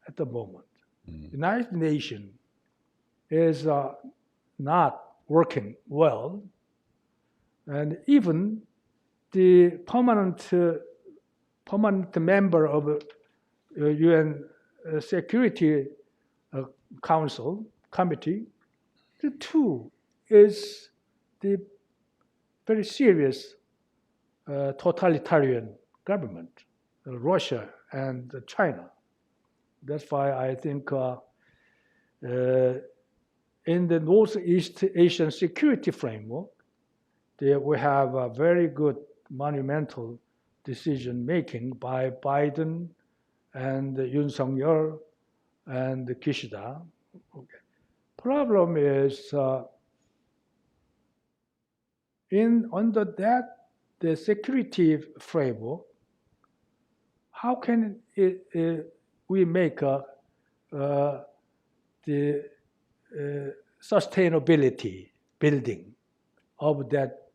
at the moment. Mm. United Nations is not working well, and even the permanent member of UN Security Council Committee, the two is the very serious totalitarian government, Russia and China. That's why I think in the Northeast Asian security framework, we have a very good monumental decision making by Biden and Yoon Suk-yeol and Kishida. Okay. Problem is under that the security framework, how can we make the sustainability building of that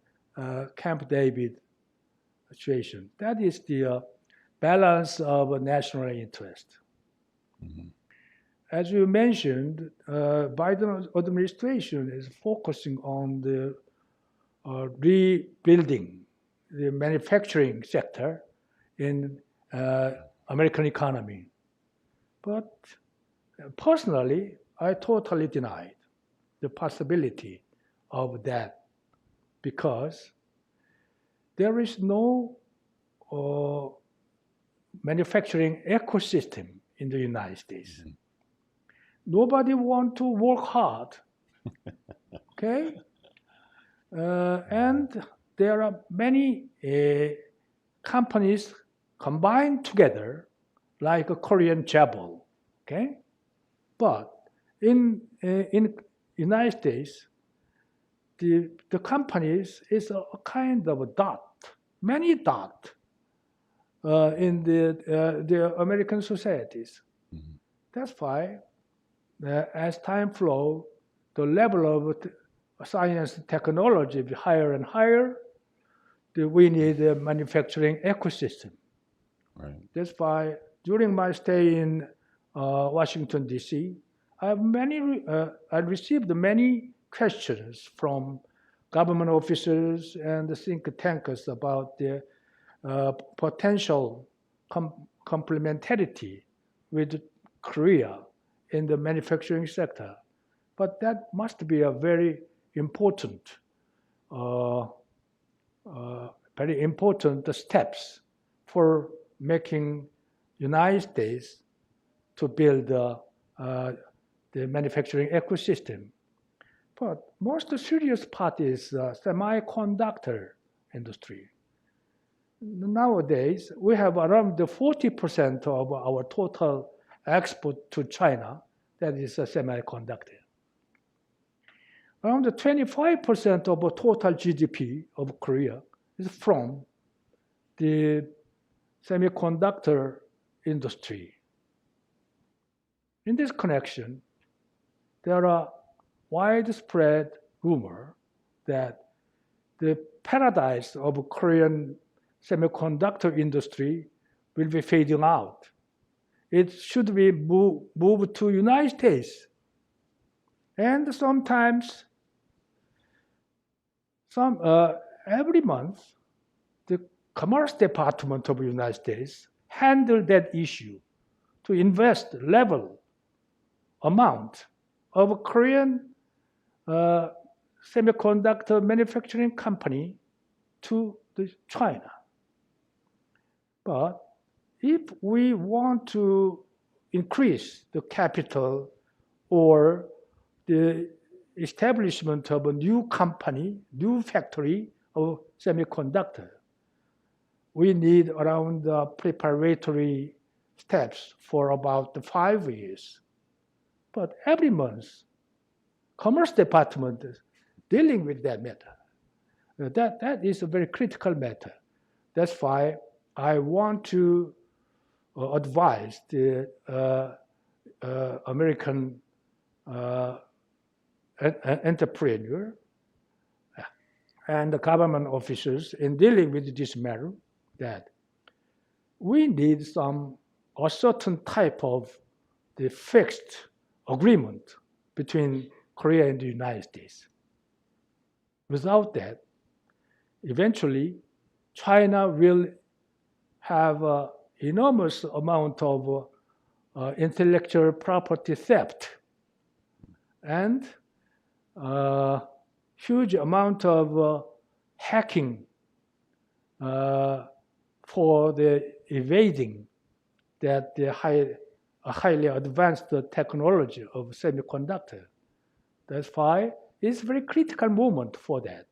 Camp David situation? That is the balance of national interest. Mm-hmm. As you mentioned, Biden administration is focusing on the rebuilding the manufacturing sector in American economy. But personally, I totally denied the possibility of that, because there is no manufacturing ecosystem in the United States. Mm-hmm. Nobody wants to work hard, okay? And there are many companies combined together, like a Korean Jabil, okay? But in United States, the companies is a kind of a dot, many dot in the American societies. Mm-hmm. That's why, as time flows, the level of science and technology is higher and higher. We need a manufacturing ecosystem. Right. That's why during my stay in Washington, D.C., I received many questions from government officers and think tankers about the potential complementarity with Korea in the manufacturing sector. But that must be a very important steps for making United States to build the manufacturing ecosystem. But most serious part is semiconductor industry. Nowadays, we have around 40% of our total export to China, that is a semiconductor. Around 25% of the total GDP of Korea is from the semiconductor industry. In this connection, there are widespread rumor that the paradise of Korean semiconductor industry will be fading out. It should be moved to United States. And sometimes, every month, the Commerce Department of the United States handle that issue to invest level amount of Korean semiconductor manufacturing company to China. But if we want to increase the capital or the establishment of a new company, new factory of semiconductor, we need around preparatory steps for about 5 years. But every month, Commerce Department is dealing with that matter. That is a very critical matter. That's why I want to advise the American entrepreneur and the government officers in dealing with this matter that we need a certain type of the fixed agreement between Korea and the United States. Without that, eventually, China will have an enormous amount of intellectual property theft and huge amount of hacking for the evading that the highly advanced technology of semiconductor. That's why it's a very critical moment for that.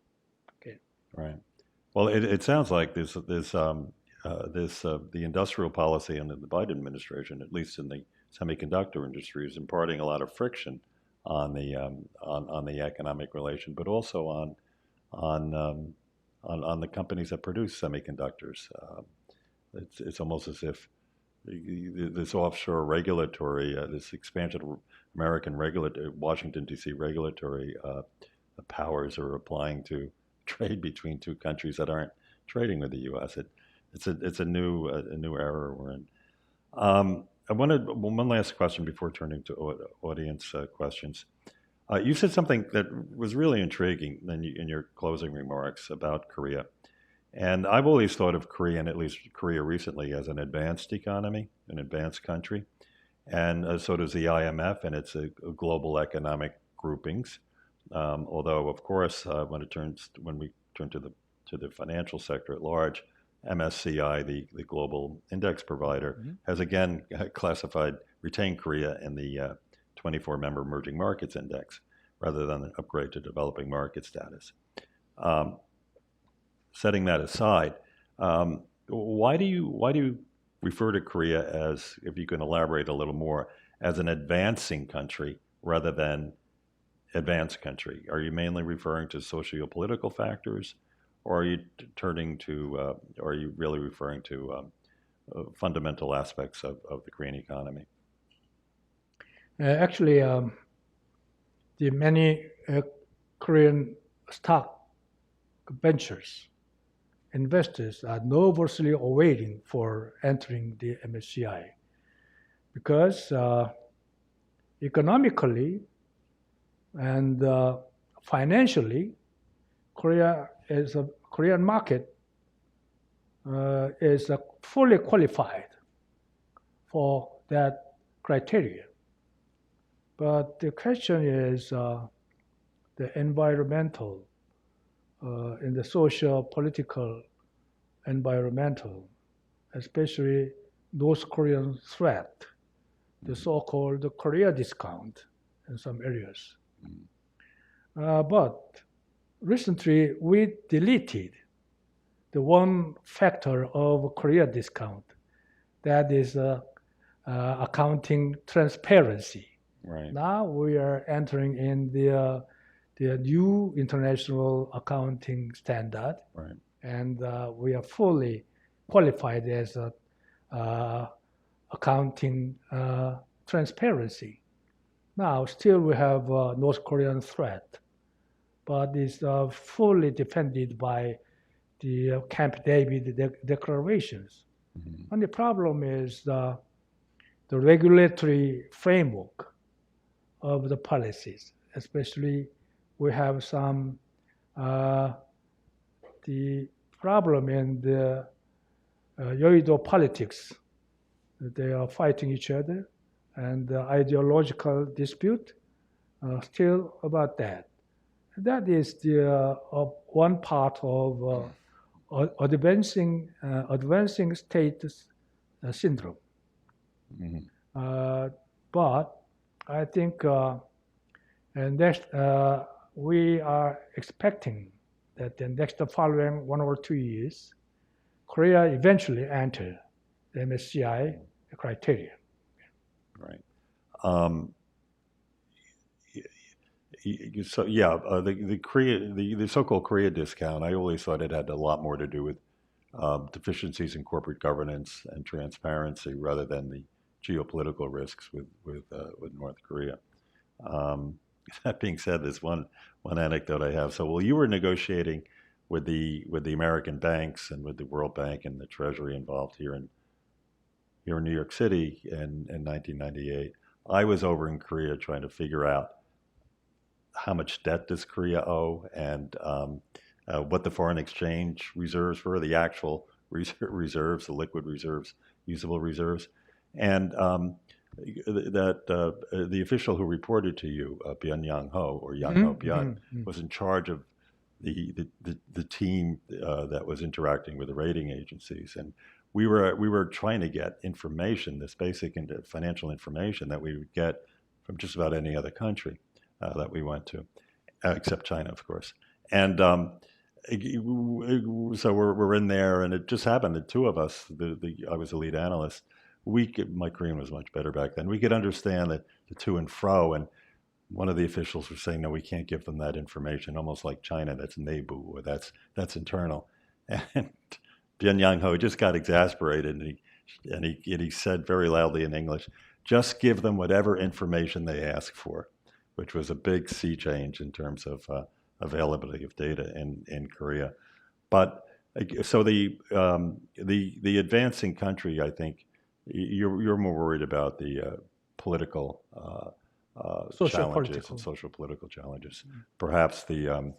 Okay. Right. Well, it sounds like the industrial policy under the Biden administration, at least in the semiconductor industry, is imparting a lot of friction on the economic relation, but also on the companies that produce semiconductors. It's almost as if this offshore regulatory, this expansion of American Washington D.C. regulatory powers are applying to trade between two countries that aren't trading with the U.S. It's a new era we're in. I wanted one last question before turning to audience questions. You said something that was really intriguing in your closing remarks about Korea. And I've always thought of Korea, and at least Korea recently, as an advanced economy, an advanced country. And so does the IMF and its global economic groupings. Although, of course, when we turn to the financial sector at large, MSCI, the global index provider, has again retained Korea in the 24-member emerging markets index, rather than an upgrade to developing market status. Setting that aside, why do you refer to Korea as, if you can elaborate a little more, as an advancing country rather than advanced country? Are you mainly referring to socio-political factors, or are you are you really referring to fundamental aspects of the Korean economy? Actually, the many Korean stock ventures investors are nervously awaiting for entering the MSCI. because economically and financially, Korean market is fully qualified for that criteria. But the question is the environmental, in the social, political, environmental, especially North Korean threat, the so-called Korea discount in some areas. But recently we deleted the one factor of Korea discount, that is accounting transparency. Right. Now we are entering in the new international accounting standard, Right. and we are fully qualified as accounting transparency. Now, still we have North Korean threat, but it's fully defended by the Camp David declarations. And the problem is the regulatory framework of the policies, especially we have some the problem in the Yoido politics. They are fighting each other, and the ideological dispute still about that. That is the one part of advancing status syndrome. But I think and next we are expecting that the next following 1 or 2 years, Korea eventually enter the MSCI criteria. Right. So yeah, the so-called Korea discount, I always thought it had a lot more to do with deficiencies in corporate governance and transparency rather than the geopolitical risks with North Korea. That being said, there's one anecdote I have. So, well, you were negotiating with the American banks and with the World Bank and the Treasury involved here in New York City in 1998. I was over in Korea trying to figure out how much debt does Korea owe and what the foreign exchange reserves were, the actual reserves, the liquid reserves, usable reserves, and that the official who reported to you, Byun Yang Ho or Yang Ho Byun, was in charge of the team that was interacting with the rating agencies, and we were trying to get information, this basic financial information that we would get from just about any other country that we went to, except China, of course. And so we're in there, and it just happened that two of us, I was the lead analyst. My Korean was much better back then. We could understand the to and fro, and one of the officials was saying, "No, we can't give them that information." Almost like China, that's nebu, or that's internal. And Byun Yang Ho just got exasperated, and he said very loudly in English, "Just give them whatever information they ask for," which was a big sea change in terms of availability of data in Korea. But so the advancing country, I think, you're more worried about the political challenges and social political challenges. Perhaps the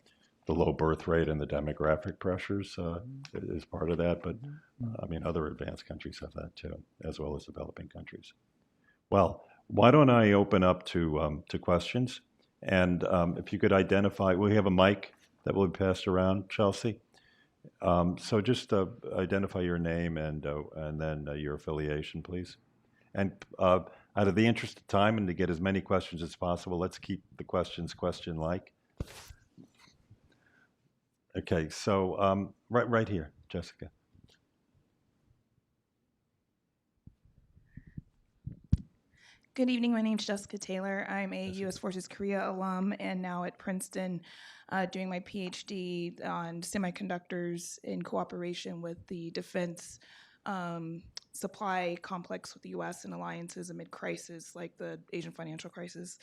low birth rate and the demographic pressures is part of that. But I mean, other advanced countries have that too, as well as developing countries. Well, why don't I open up to questions? And if you could identify, we have a mic that will be passed around, Chelsea. So just identify your name and then your affiliation, please. And out of the interest of time and to get as many questions as possible, let's keep the questions question-like. Okay, so right here, Jessica. Good evening. My name is Jessica Taylor. I'm a U.S. Forces Korea alum and now at Princeton doing my PhD on semiconductors in cooperation with the defense supply complex with the U.S. and alliances amid crises like the Asian financial crisis.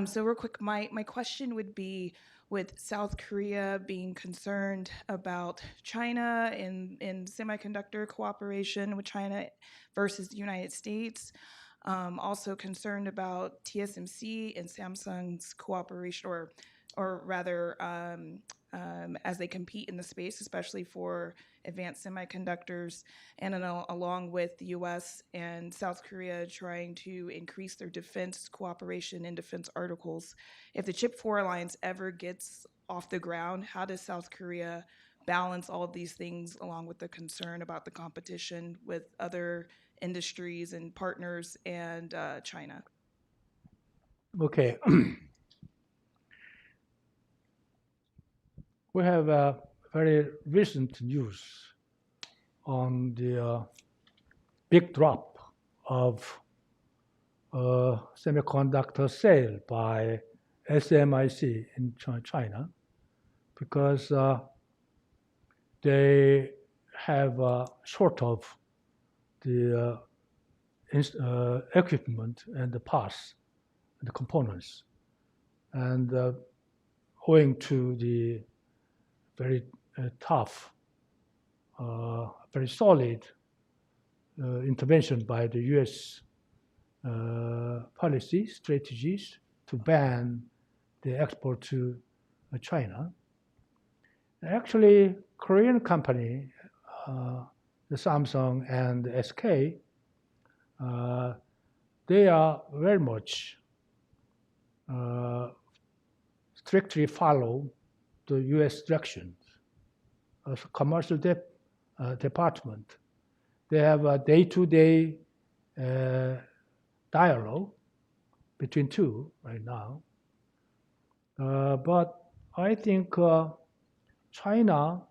So real quick, my question would be, with South Korea being concerned about China in semiconductor cooperation with China versus the United States, Also concerned about TSMC and Samsung's cooperation, or rather, as they compete in the space, especially for advanced semiconductors, and along with the U.S. and South Korea trying to increase their defense cooperation in defense articles. If the Chip 4 Alliance ever gets off the ground, how does South Korea balance all of these things along with the concern about the competition with other industries and partners and China? Okay. We have very recent news on the big drop of semiconductor sale by SMIC in China, because they have short of the equipment and the parts and the components, and owing to the very tough, very solid intervention by the U.S. Policy strategies to ban the export to China. Actually, Korean company, the Samsung and the SK, they are very much strictly follow the U.S. directions as a commercial department. They have a day-to-day dialogue between two right now. But I think China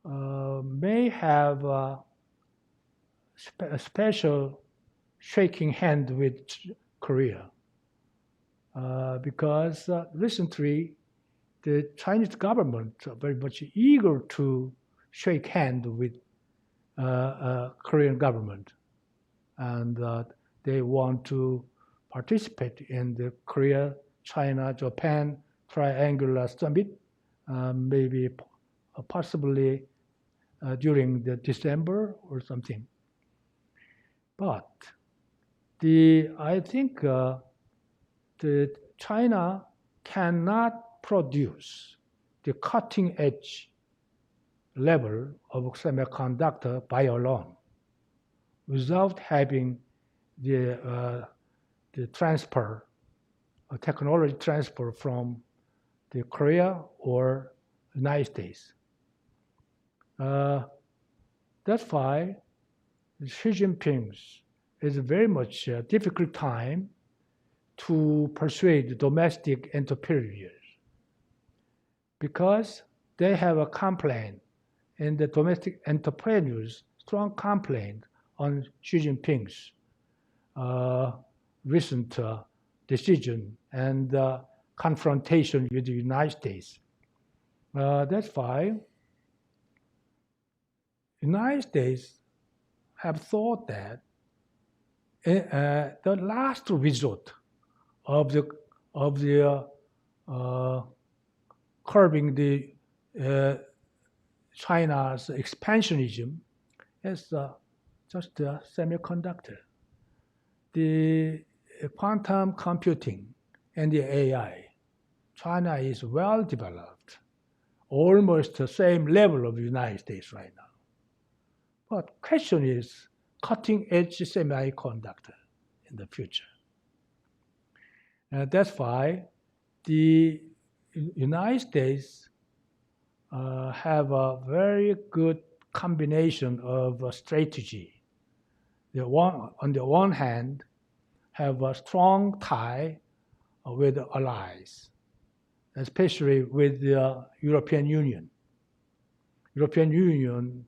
may have a special shaking hand with Korea, because recently the Chinese government are very much eager to shake hand with Korean government, and they want to participate in the Korea, China, Japan triangular summit, maybe possibly during the December or something. But I think the China cannot produce the cutting edge level of semiconductor by alone without having the transfer, technology transfer from the Korea or United States. That's why Xi Jinping's is very much a difficult time to persuade domestic entrepreneurs, because they have a complaint, and the domestic entrepreneurs strong complaint on Xi Jinping's recent decision and confrontation with the United States. That's why United States have thought that the last resort of the curbing the China's expansionism is just the semiconductor. The quantum computing and the AI, China is well developed, almost the same level of the United States right now. But question is cutting edge semiconductor in the future. That's why the United States have a very good combination of strategy. On the one hand, have a strong tie with allies, especially with the European Union. European Union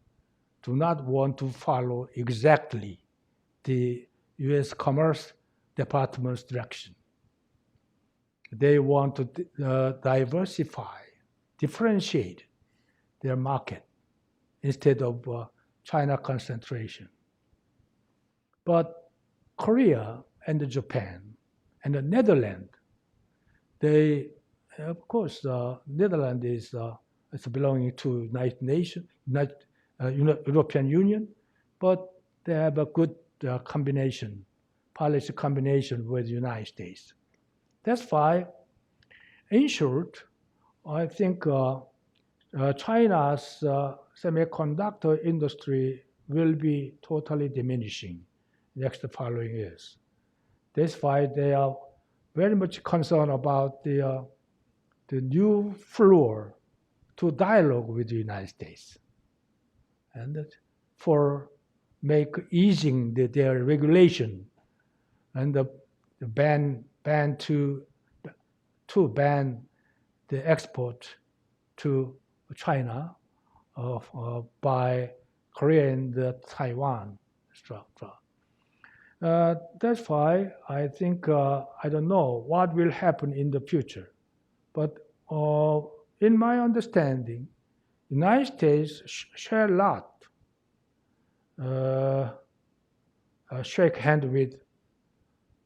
do not want to follow exactly the U.S. Commerce Department's direction. They want to diversify, differentiate their market instead of China concentration. But Korea and Japan and the Netherlands, they, of course, Netherlands is belonging to United Nations, European Union, but they have a good combination policy combination with the United States. That's why, in short, I think China's semiconductor industry will be totally diminishing next following years. That's why they are very much concerned about the new floor to dialogue with the United States, and for make easing their regulation and the ban to ban the export to China by Korea and Taiwan structure. That's why I think I don't know what will happen in the future, but in my understanding, United States share a lot, shake hand with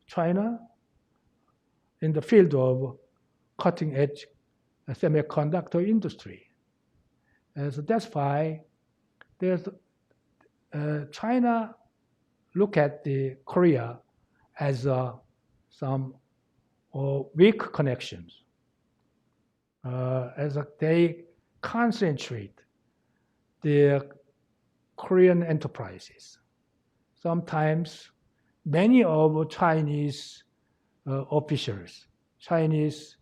China in the field of cutting-edge semiconductor industry. So that's why there's China look at the Korea as some weak connections, as they concentrate their Korean enterprises. Sometimes many of Chinese officials, Chinese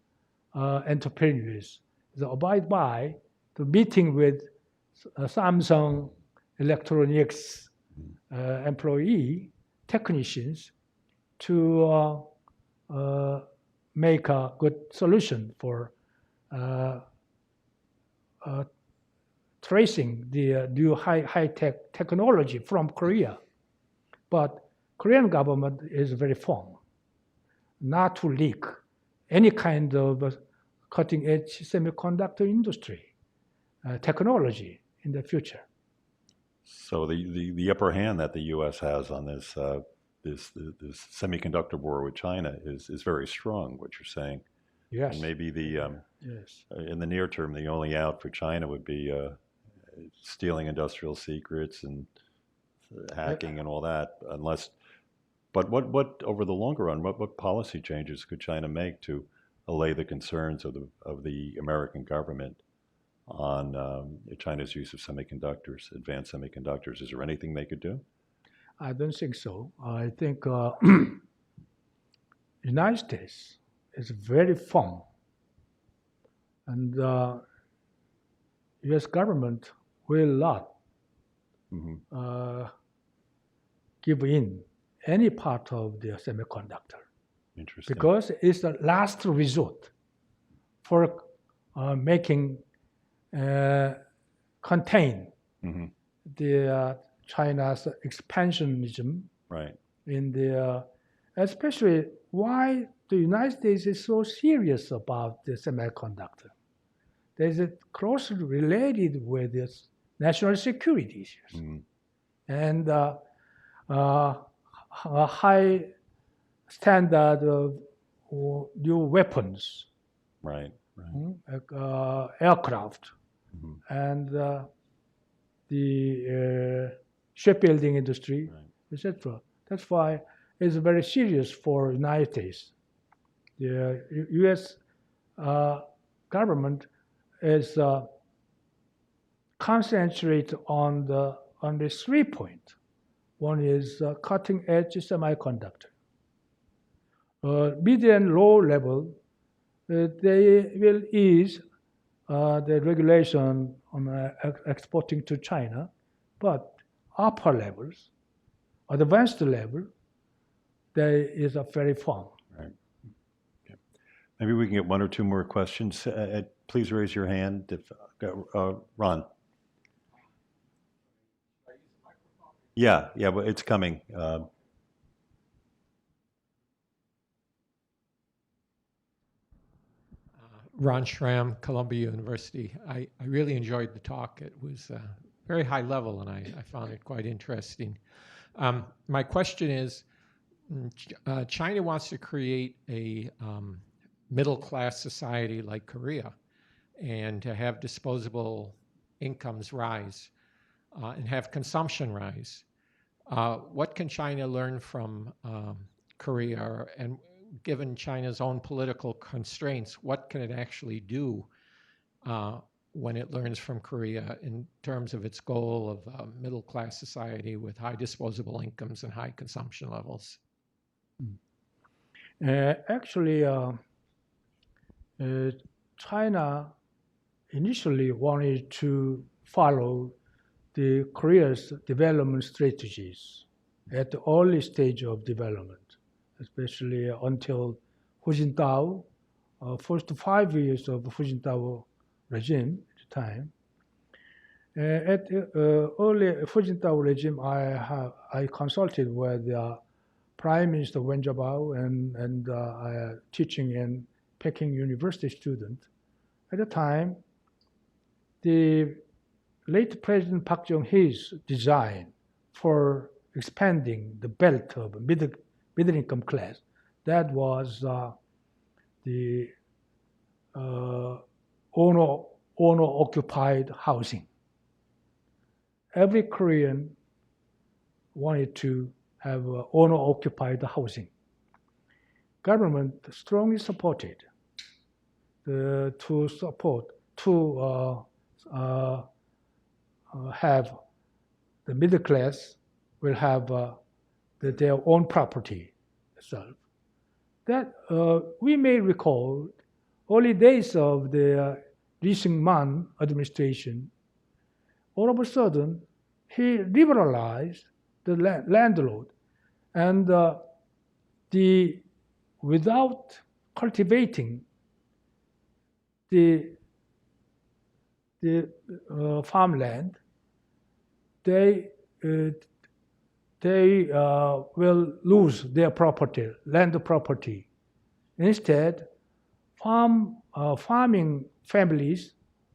entrepreneurs, they abide by the meeting with Samsung Electronics employee technicians to make a good solution for tracing the new high-tech technology from Korea. But Korean government is very firm not to leak any kind of cutting-edge semiconductor industry technology in the future. So the upper hand that the U.S. has on this this semiconductor war with China is very strong. What you're saying, yes, and maybe yes, in the near term, the only out for China would be stealing industrial secrets and hacking and all that. But what over the longer run, what policy changes could China make to allay the concerns of the American government on China's use of semiconductors, advanced semiconductors? Is there anything they could do? I don't think so. I think United States is very firm, and U.S. government will not give in any part of the semiconductor. Interesting. Because it's the last resort for making contain the China's expansionism, right, in the especially why the United States is so serious about the semiconductor. There's a closely related with its national security issues and a high standard of new weapons, right, aircraft, and the shipbuilding industry, etc. That's why it's very serious for United States. The U.S. government is concentrate on the 3 points. One is cutting edge semiconductor. Mid and low level, they will ease the regulation on exporting to China, but upper levels, advanced level, there is a very firm. Right. Okay. Maybe we can get one or two more questions. Please raise your hand if Ron. Yeah, but it's coming. Ron Schramm, Columbia University. I really enjoyed the talk. It was very high level, and I found it quite interesting. My question is, China wants to create a middle-class society like Korea and to have disposable incomes rise and have consumption rise. What can China learn from Korea, and given China's own political constraints, what can it actually do when it learns from Korea in terms of its goal of a middle-class society with high disposable incomes and high consumption levels? Actually, China initially wanted to follow the Korea's development strategies at the early stage of development, especially until Hu Jintao, first 5 years of Hu Jintao regime at the time. At early Hu Jintao regime, I consulted with Prime Minister Wen Jiabao and a teaching in Peking University student. At the time, the late President Park Chung-hee's design for expanding the belt of middle-income class, that was the owner-occupied housing. Every Korean wanted to have owner-occupied housing. Government strongly supported to have the middle class will have their own property itself. That we may recall early days of the Lee Seung-man administration. All of a sudden, he liberalized the landlord, and without cultivating the farmland, they will lose their property, land property. Instead, farming families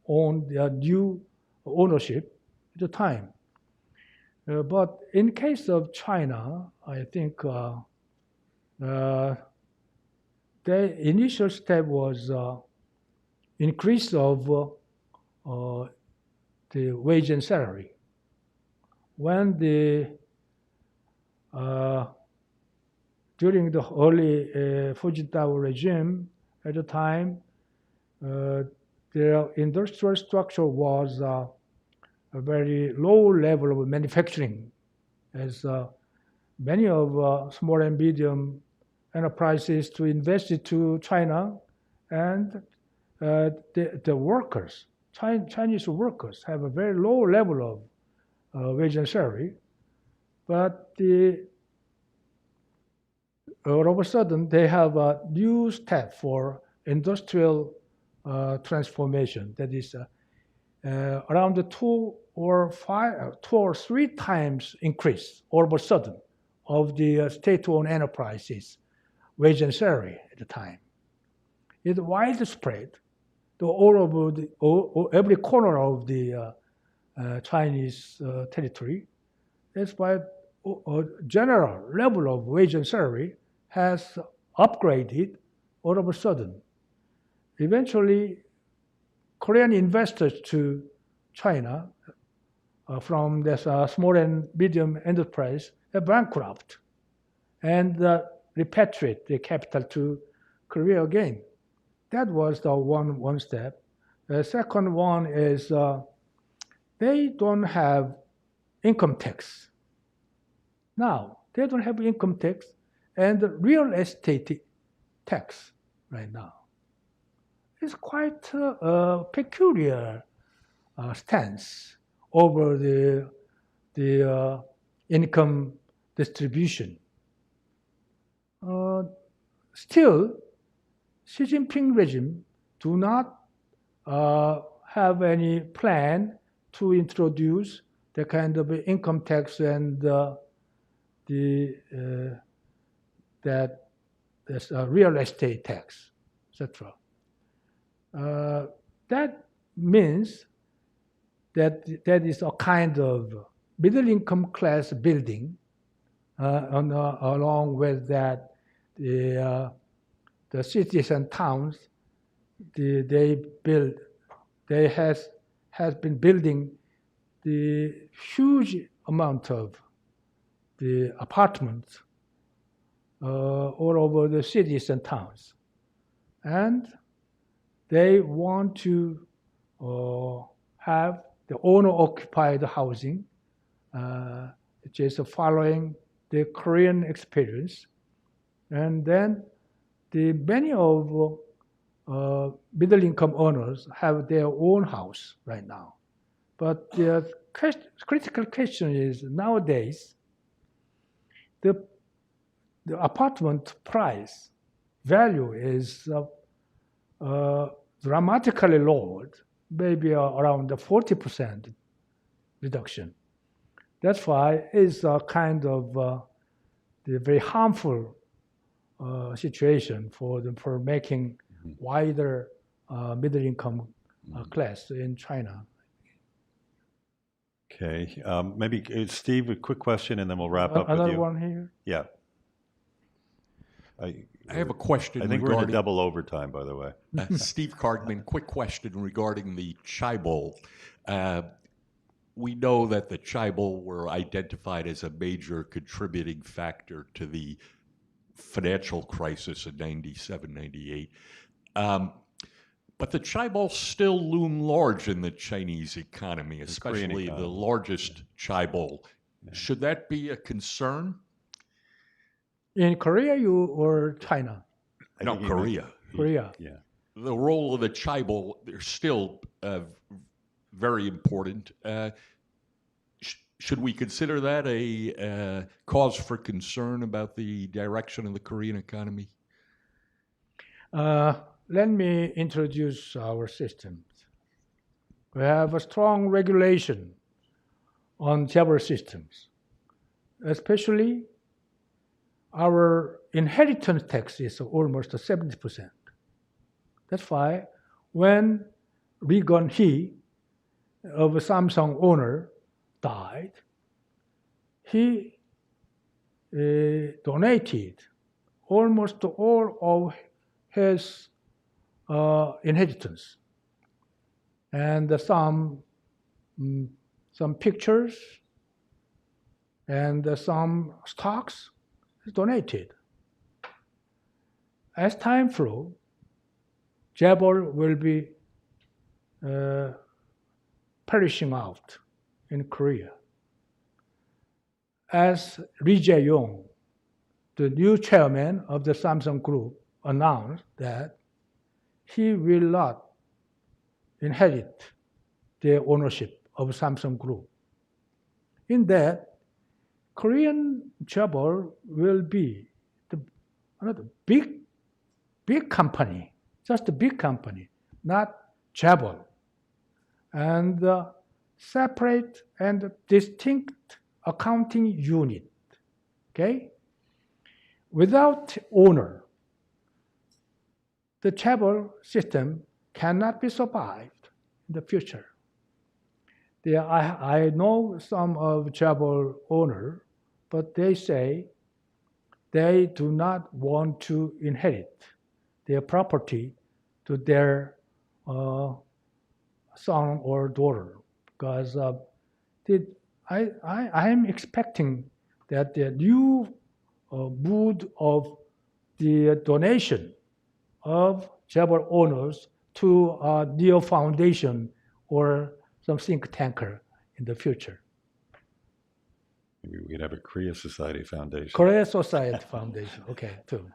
own their new ownership at the time. But in case of China, I think the initial step was increase of the wage and salary. When during the early Hu Jintao regime, at the time, their industrial structure was a very low level of manufacturing, as many of small and medium enterprises to invest to China, and the workers, Chinese workers, have a very low level of wage and salary. But all of a sudden, they have a new step for industrial transformation. That is around 2 or 3 times increase all of a sudden of the state-owned enterprises wage and salary at the time. It's widespread all over every corner of the Chinese territory. That's why a general level of wage and salary has upgraded all of a sudden. Eventually, Korean investors to China from this small and medium enterprise are bankrupt and repatriate the capital to Korea again. That was the one step. The second one is they don't have income tax. Now, they don't have income tax and real estate tax right now. It's quite a peculiar stance over the income distribution. Still, Xi Jinping regime do not have any plan to introduce the kind of income tax and real estate tax, etc. That means that is a kind of middle-income class building, along with that the cities and towns they has been building the huge amount of the apartments all over the cities and towns. And they want to have the owner-occupied housing, which is following the Korean experience. And then many of middle-income owners have their own house right now. But the critical question is nowadays, the apartment price value is dramatically lowered, maybe around the 40% reduction. That's why it's a kind of the very harmful situation for making wider middle-income class in China. Okay, maybe Steve, a quick question, and then we'll wrap up with Another you. one here? Yeah. I have a question. I think we're in a double overtime, by the way. Steve Cardman, quick question regarding the Chaebol. We know that the Chaebol were identified as a major contributing factor to the financial crisis in 97, 98. But the Chaebol still loom large in the Chinese economy, especially the largest Chaebol. Yeah. Should that be a concern? In Korea or China? No, Korea. Korea. Yeah. The role of the Chaebol, they're still very important. Should we consider that a cause for concern about the direction of the Korean economy? Let me introduce our systems. We have a strong regulation on Chaebol systems, especially our inheritance tax is almost 70%. That's why when Lee Gun-hee, of a Samsung owner, died, he donated almost all of his inheritance, and some pictures and some stocks donated. As time flows, Chaebol will be perishing out in Korea. As Lee Jae-yong, the new chairman of the Samsung Group, announced that he will not inherit the ownership of Samsung Group. In that, Korean Chaebol will be another big company, just a big company, not Chaebol, and separate and distinct accounting unit. Okay? Without owner, the Chaebol system cannot be survived in the future. I know some of Chaebol owner, but they say they do not want to inherit their property to their son or daughter, because I am expecting that the new mood of the donation of Chaebol owners to a neo foundation or some think tanker in the future. Maybe we could have a Korea Society Foundation. Korea Society Foundation, okay, too.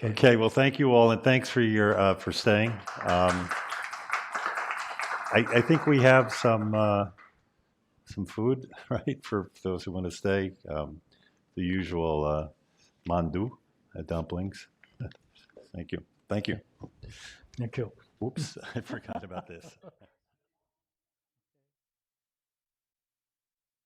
Okay, well, thank you all, and thanks for your for staying. I think we have some food, right, for those who want to stay. The usual mandu, dumplings. Thank you. Thank you. Thank you. Oops, I forgot about this.